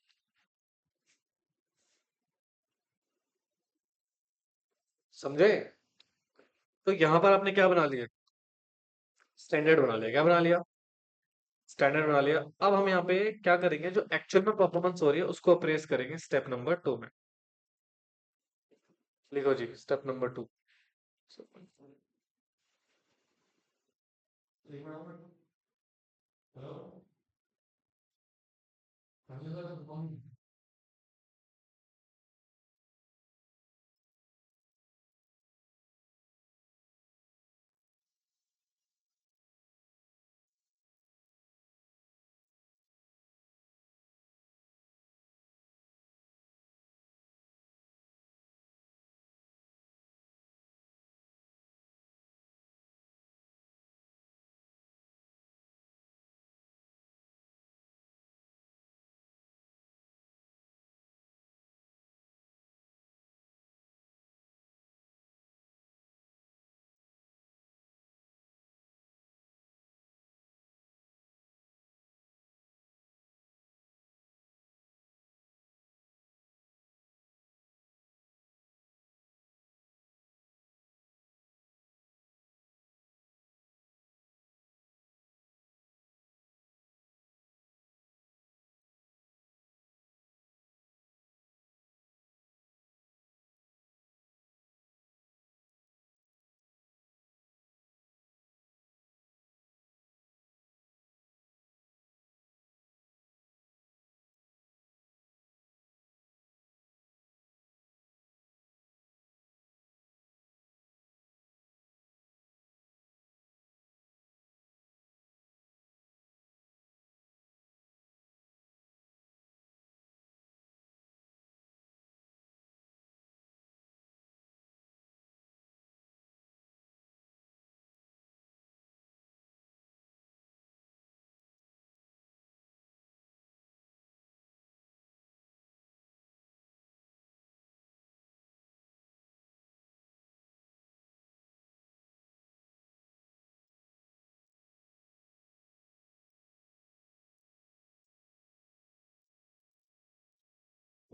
समझे। तो यहाँ पर आपने क्या बना लिया, स्टैंडर्ड बना लिया। क्या बना लिया, स्टैंडर्ड बना लिया। अब हम यहाँ पे क्या करेंगे, जो एक्चुअल में परफॉर्मेंस हो रही है उसको अप्रेस करेंगे स्टेप नंबर 2 में। लिखो जी स्टेप नंबर 2।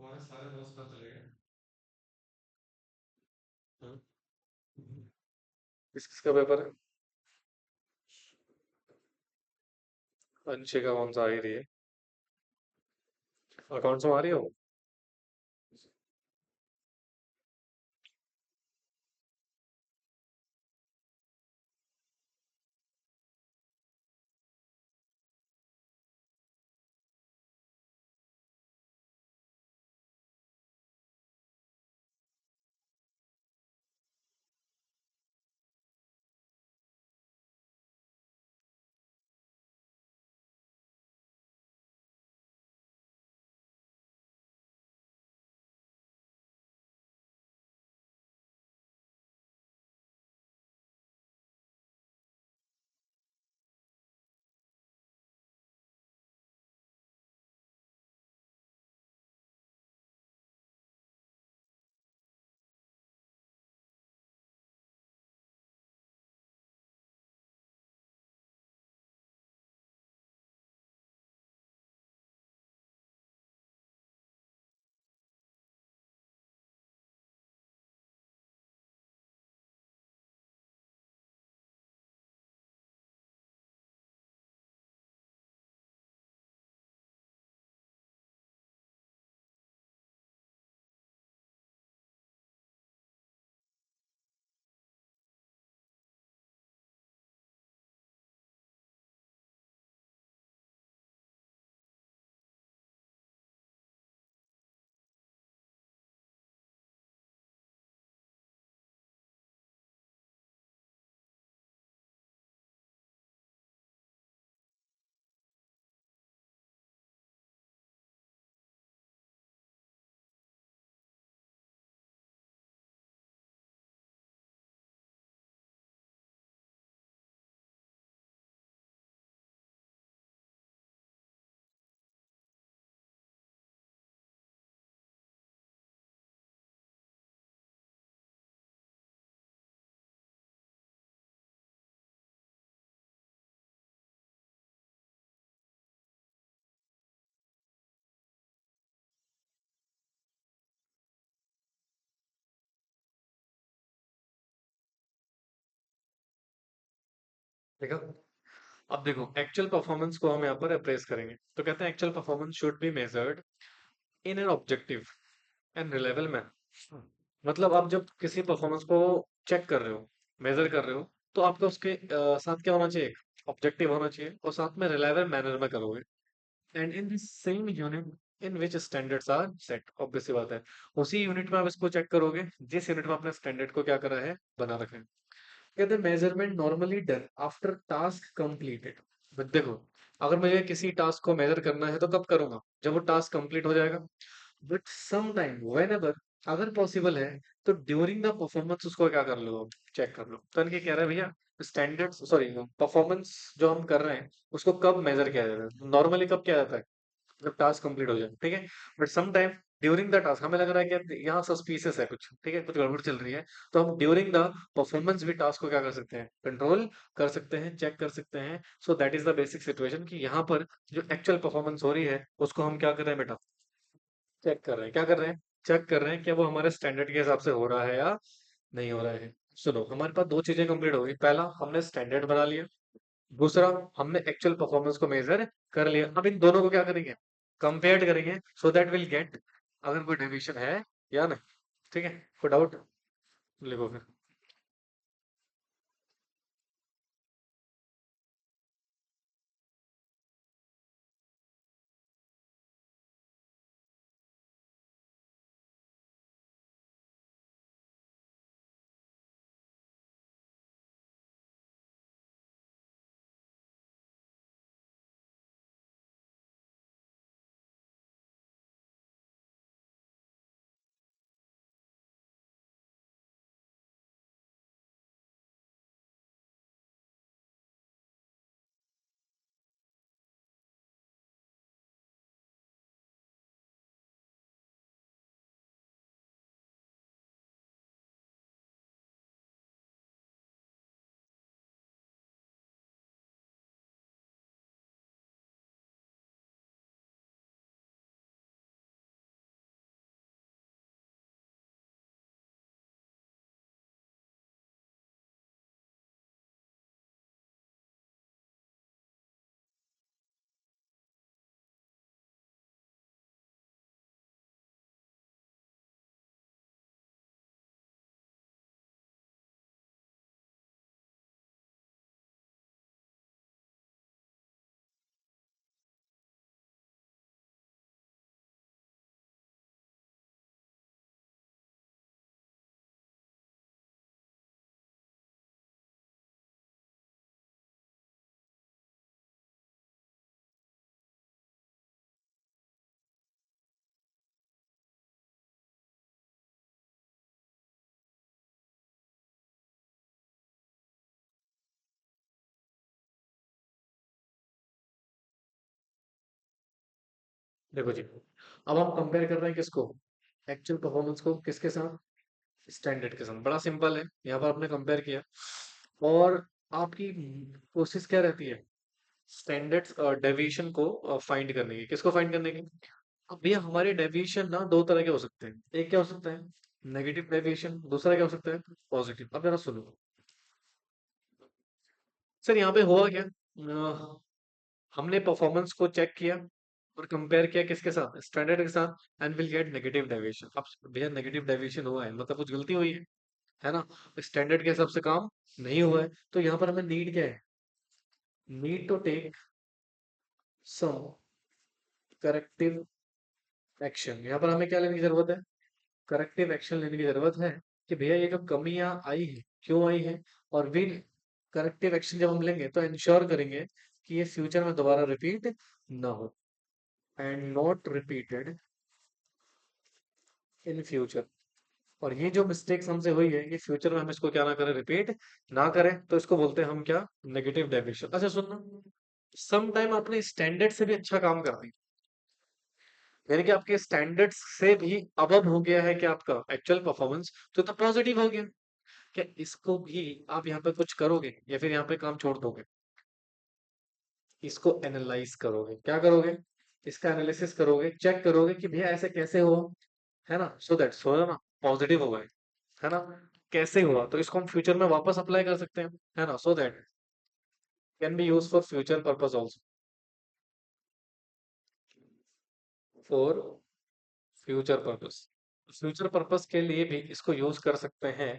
तुम्हारे सारे दोस्त कहाँ चले गए? हाँ? किस किसका पेपर है? अंशे का कौन सा आ ही रही है? अकाउंट्स में आ रही हो? देखा? अब देखो, एक्चुअल परफॉर्मेंस को हम यहाँ पर अप्रेस करेंगे, तो कहते हैं actual performance should be measured in an objective and reliable manner. मतलब आप जब किसी परफॉर्मेंस को चेक कर रहे हो, मेजर कर रहे हो, तो आपको उसके साथ क्या होना चाहिए? ऑब्जेक्टिव होना चाहिए, और साथ में रिलायबल मैनर में करोगे। And in this same unit in which standards are set, obvious सी बात है, उसी यूनिट में आप इसको चेक करोगे जिस यूनिट में आपने स्टैंडर्ड को क्या करा है, बना रखा है। कहते हैं measurement normally done after task completed. But देखो, अगर मुझे किसी टास्क को मेजर करना है तो कब करूंगा? जब वो टास्क कंप्लीट हो जाएगा। But some time whenever, अगर पॉसिबल है, तो ड्यूरिंग द परफॉर्मेंस उसको क्या कर लो, चेक कर लो। तो इनके कह रहे हैं भैया, स्टैंडर्ड सॉरी परफॉर्मेंस जो हम कर रहे हैं उसको कब मेजर किया जाता है? नॉर्मली कब किया जाता है? जब टास्क कंप्लीट हो जाए, ठीक है। But some time during the task हमें लग रहा है कि यहाँ सस्पिशियस है कुछ, ठीक है, कुछ गड़बड़ चल रही है, तो हम ड्यूरिंग द परफॉर्मेंस भी टास्क को क्या कर सकते हैं, कंट्रोल कर सकते हैं, चेक कर सकते हैं। So that is the basic situation कि यहाँ पर जो एक्चुअल परफॉर्मेंस हो रही है उसको हम क्या कर रहे हैं बेटा, चेक कर रहे हैं। क्या कर रहे हैं? चेक कर रहे हैं कि वो हमारे स्टैंडर्ड के हिसाब से हो रहा है या नहीं हो रहा है। सुनो, हमारे पास दो चीजें कंप्लीट हो गई। पहला, हमने स्टैंडर्ड बना लिया। दूसरा, हमने एक्चुअल परफॉर्मेंस को मेजर कर लिया। अब इन दोनों को क्या करेंगे, कंपेयर करेंगे, सो दैट विल गेट अगर कोई डेविएशन है या नहीं। ठीक है, कोई डाउट? लिखो फिर। देखो जी, अब हम कंपेयर कर रहे हैं किसको, एक्चुअल परफॉर्मेंस को किसके साथ, स्टैंडर्ड के साथ। बड़ा सिंपल है, यहाँ पर आपने कंपेयर किया और आपकी कोशिश क्या रहती है, स्टैंडर्ड्स डेविएशन को फाइंड करने की। किसको फाइंड करने की, अब भैया हमारे डेविएशन ना दो तरह के हो सकते हैं। एक क्या हो सकता है, नेगेटिव डेविएशन, दूसरा क्या हो सकता है, पॉजिटिव। अब जरा सुनो सर, यहाँ पे हुआ क्या, हमने परफॉर्मेंस को चेक किया और कंपेयर किया किसके साथ, स्टैंडर्ड के साथ, and will get negative deviation. अब भैया नेगेटिव डेविएशन हुआ है मतलब कुछ गलती हुई है ना, स्टैंडर्ड के हिसाब से काम नहीं हुआ है। तो यहाँ पर हमें नीड क्या है, need to take some corrective action. यहाँ पर हमें क्या लेने की जरूरत है, करेक्टिव एक्शन लेने की जरूरत है कि भैया ये जो कमियां आई है क्यों आई है, और फिर करेक्टिव एक्शन जब हम लेंगे तो इंश्योर करेंगे कि ये फ्यूचर में दोबारा रिपीट ना हो, and not repeated in future. और ये जो मिस्टेक्स हमसे हुई है ये फ्यूचर में हम इसको क्या ना करें, रिपीट ना करें, तो इसको बोलते हैं हम क्या, नेगेटिव डेविएशन। अच्छा सुनना, सम टाइम आपने स्टैंडर्ड से भी अच्छा काम कर दिया, यानी कि आपके स्टैंडर्ड्स से भी अबव हो गया है कि आपका एक्चुअल परफॉर्मेंस, तो पॉजिटिव हो गया। क्या इसको भी आप यहाँ पे कुछ करोगे या फिर यहाँ पे काम छोड़ दोगे, इसको एनालाइज करोगे, क्या करोगे, इसका एनालिसिस करोगे, चेक करोगे कि भैया ऐसे कैसे हुआ, है ना, सो दैट सो ना पॉजिटिव होगा, है ना, कैसे हुआ, तो इसको हम फ्यूचर में वापस अप्लाई कर सकते हैं, है ना, so that can be use for future purpose also, for future purpose, future purpose के लिए भी इसको यूज कर सकते हैं।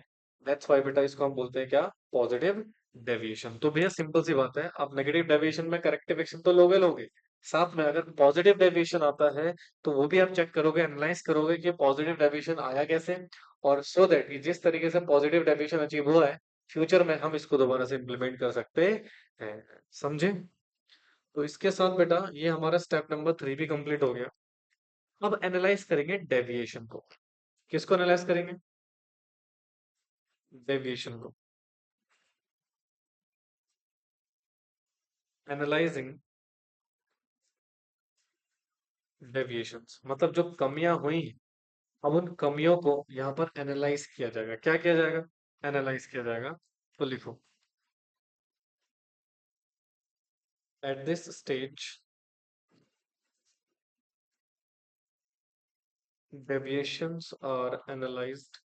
दैट्स व्हाई बेटा इसको हम बोलते हैं क्या, पॉजिटिव डेविएशन। तो भैया सिंपल सी बात है, आप नेगेटिव डेविएशन में करेक्टिव एक्शन तो लोगे लोगे, साथ में अगर पॉजिटिव डेविएशन आता है तो वो भी आप चेक करोगे, एनालाइज करोगे कि पॉजिटिव डेविएशन आया कैसे, और सो दैट जिस तरीके से पॉजिटिव डेविएशन अचीव हुआ है फ्यूचर में हम इसको दोबारा से इम्प्लीमेंट कर सकते हैं। समझे, तो इसके साथ बेटा ये हमारा स्टेप नंबर 3 भी कंप्लीट हो गया। अब एनालाइज करेंगे डेविएशन को। किसको एनालाइज करेंगे, डेविएशन को। एनालाइजिंग डेविएशंस मतलब जो कमियां हुई हैं, अब उन कमियों को यहाँ पर एनालाइज किया जाएगा। क्या किया जाएगा, एनालाइज किया जाएगा। तो लिखो, at this stage deviations are analyzed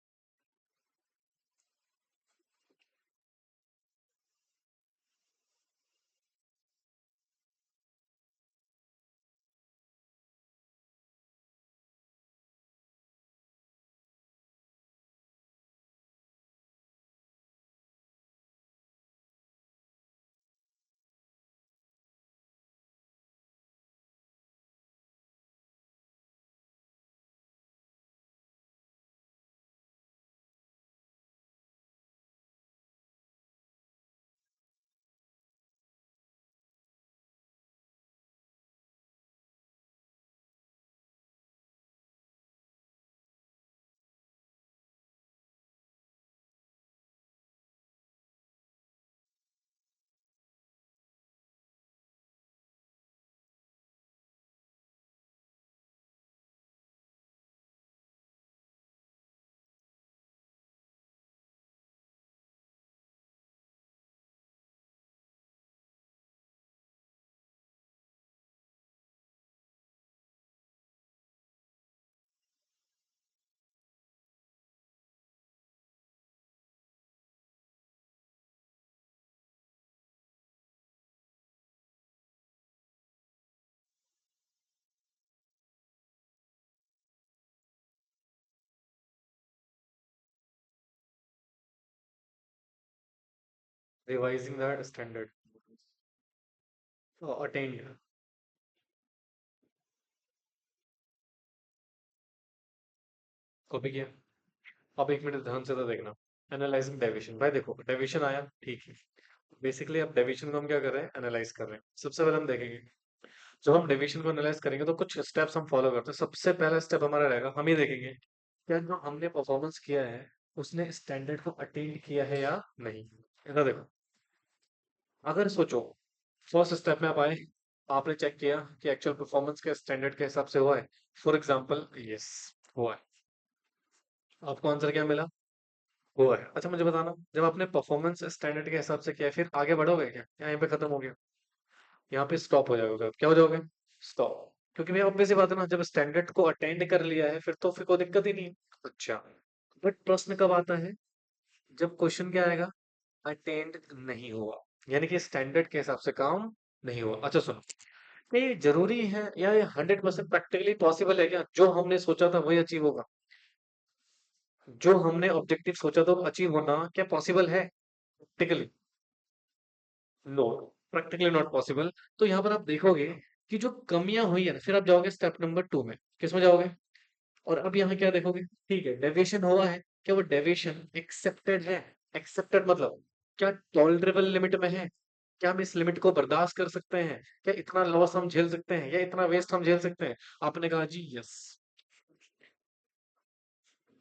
revising that standard attained। Copy किया। अब एक मिनट ध्यान से तो देखना, एनालाइजिंग डेविएशन। भाई देखो डेविएशन आया ठीक है, बेसिकली अब डेविएशन को हम क्या कर रहे हैं, एनालाइज कर रहे हैं। सबसे पहले हम देखेंगे, जब हम डेविएशन को एनालाइज करेंगे तो कुछ स्टेप्स हम फॉलो करते हैं। सबसे पहला स्टेप हमारा रहेगा, हम ये देखेंगे क्या जो हमने परफॉर्मेंस किया है उसने स्टैंडर्ड को अटेन किया है या नहीं। ऐसा देखो, अगर सोचो फर्स्ट स्टेप में आप आए, आपने चेक किया कि एक्चुअल परफॉर्मेंस के स्टैंडर्ड के हिसाब से हुआ है। फॉर एग्जाम्पल यस, हुआ है। आपको आंसर क्या मिला? हुआ है। अच्छा मुझे बताना, जब आपने परफॉर्मेंस स्टैंडर्ड के हिसाब से किया फिर आगे बढ़ोगे क्या, या यहीं पे खत्म हो गया? यहाँ पे स्टॉप हो जाओगे, क्या हो जाओगे? स्टॉप। क्योंकि भैया ऑब्वियस सी बात है ना, जब स्टैंडर्ड को अटेंड कर लिया है फिर कोई दिक्कत ही नहीं है। अच्छा, बट प्रश्न कब आता है? जब क्वेश्चन क्या आएगा? अटेंड नहीं हुआ, यानी कि स्टैंडर्ड के हिसाब से काम नहीं हुआ। अच्छा सुनो, ये जरूरी है या ये 100% प्रैक्टिकली पॉसिबल है क्या, जो हमने सोचा था वही अचीव होगा? जो हमने ऑब्जेक्टिव सोचा था अचीव होना क्या पॉसिबल है practically? No, practically not possible. तो यहाँ पर आप देखोगे कि जो कमियां हुई है ना, फिर आप जाओगे स्टेप नंबर 2 में। किसमें जाओगे? और अब यहाँ क्या देखोगे? ठीक है, डेविएशन हुआ है, क्या वो डेविएशन एक्सेप्टेड है? एक्सेप्टेड मतलब क्या टॉलरेबल लिमिट में है? क्या हम इस लिमिट को बर्दाश्त कर सकते हैं? क्या इतना लॉस हम झेल सकते हैं या इतना वेस्ट हम झेल सकते हैं? आपने कहा जी यस।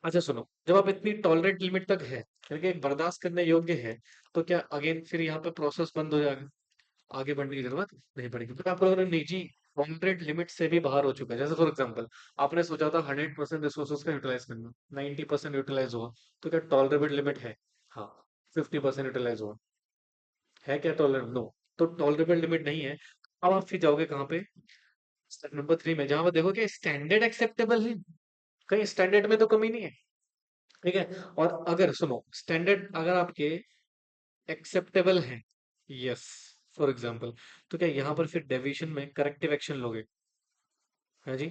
अच्छा सुनो, जब आप इतनी टॉलरेट लिमिट तक है, यानी कि बर्दाश्त करने योग्य है, तो क्या अगेन फिर यहाँ पे प्रोसेस बंद हो जाएगा? आगे बढ़ने की जरूरत नहीं पड़ेगी। फिर आप लोगों ने निजी बाउंड्रेड लिमिट से भी बाहर हो चुका है। जैसे फॉर एग्जांपल, आपने सोचा था 100% रिसोर्सेज का यूटिलाइज करना, 90% यूटिलाइज हुआ, तो क्या टॉलरेबल लिमिट है? हाँ। 50% यूटिलाइज हुआ, है क्या टॉलरेबल? नो। तो टॉलरेबल लिमिट नहीं है। अब आप फिर जाओगे कहाँ पे? स्टेप नंबर 3 में, जहां पर देखोगे स्टैंडर्ड एक्सेप्टेबल है, कहीं स्टैंडर्ड में तो कमी नहीं है। ठीक है, और अगर सुनो, स्टैंडर्ड अगर आपके एक्सेप्टेबल है, यस, फॉर एग्जांपल, तो क्या यहाँ पर फिर डेविएशन में करेक्टिव एक्शन लोगे? है जी,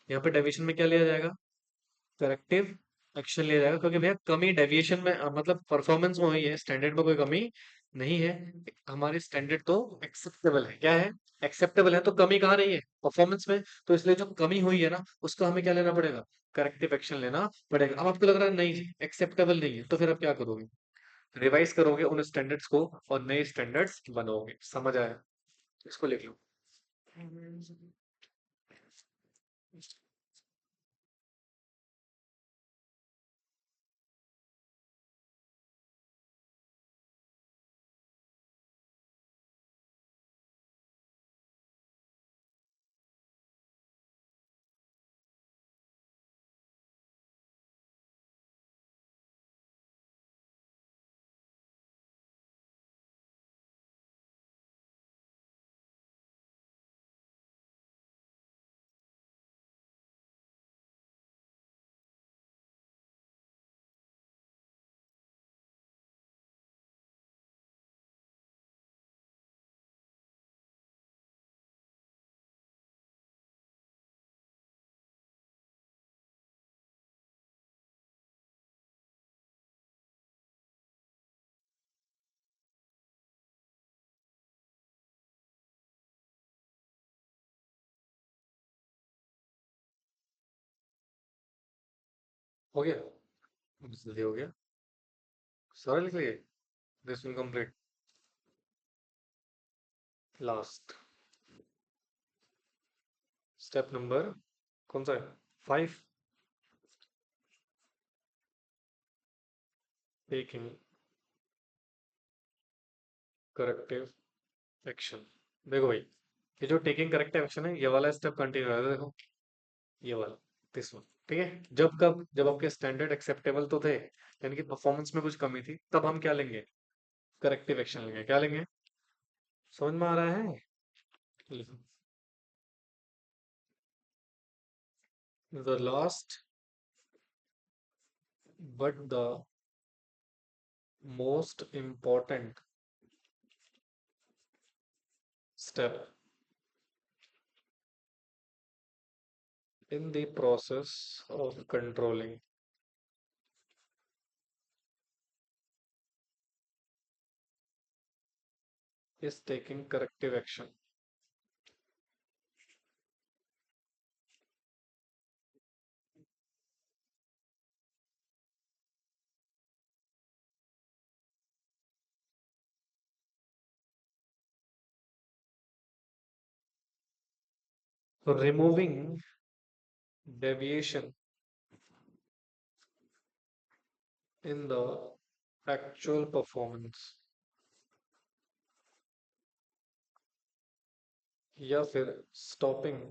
यहाँ पे डेविएशन में क्या लिया जाएगा? करेक्टिव एक्शन लिया जाएगा, क्योंकि भैया कमी डेविएशन में मतलब परफॉर्मेंस में हुई है, स्टैंडर्ड में कोई कमी नहीं है। हमारे स्टैंडर्ड तो एक्सेप्टेबल है, क्या है? एक्सेप्टेबल है, तो कमी कहाँ रही है? परफॉर्मेंस में। तो इसलिए जो कमी हुई है ना, उसका हमें क्या लेना पड़ेगा? करेक्टिव एक्शन लेना पड़ेगा। अब आपको लग रहा है नहीं जी एक्सेप्टेबल नहीं है, तो फिर आप क्या करोगे? रिवाइज करोगे उन स्टैंडर्ड्स को और नए स्टैंडर्ड्स बनाओगे। समझ आया? इसको लिख लो। हो गया? जल्दी हो गया। सारा लिख लिए? This will complete. Last step number कौन सा है? 5, टेकिंग करेक्टिव एक्शन। देखो भाई, ये जो टेकिंग करेक्टिव एक्शन है, ये वाला स्टेप कंटिन्यू है, देखो ये वाला, दिस वन। ठीक है, जब कब? जब आपके स्टैंडर्ड एक्सेप्टेबल तो थे, यानी कि परफॉर्मेंस में कुछ कमी थी, तब हम क्या लेंगे? करेक्टिव एक्शन लेंगे। क्या लेंगे? समझ में आ रहा है? The last but the most important step in the process of controlling is taking corrective action. So removing deviation in the actual performance या फिर stopping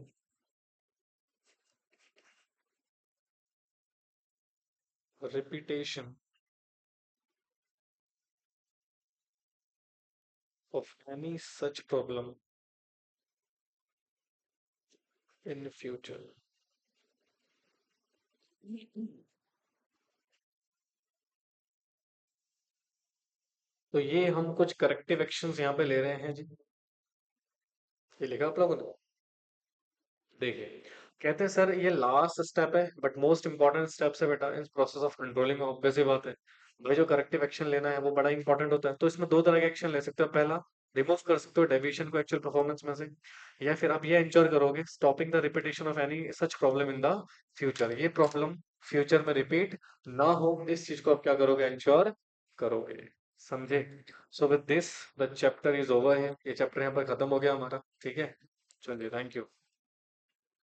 repetition of any such problem in future। तो ये हम कुछ corrective actions यहाँ पे ले रहे हैं जी। ये लिखा आप लोगों ने, देखिए। कहते हैं सर ये लास्ट स्टेप है बट मोस्ट इंपॉर्टेंट स्टेप है बेटा इस प्रोसेस ऑफ कंट्रोलिंग। ऑब्वियस सी बात है भाई, जो करेक्टिव एक्शन लेना है वो बड़ा इंपॉर्टेंट होता है। तो इसमें दो तरह के एक्शन ले सकते हो। पहला, रिमूव कर सकते हो डेविएशन को एक्चुअल परफॉर्मेंस में से, या फिर आप ये इंश्योर करोगे stopping the repetition of any such problem in the future. ये प्रॉब्लम फ्यूचर में रिपीट ना हो, इस चीज को आप क्या करोगे, इंश्योर करोगे। समझे? So with this the chapter is over है। ये चैप्टर यहाँ पर खत्म हो गया हमारा। ठीक है, चलिए, थैंक यू।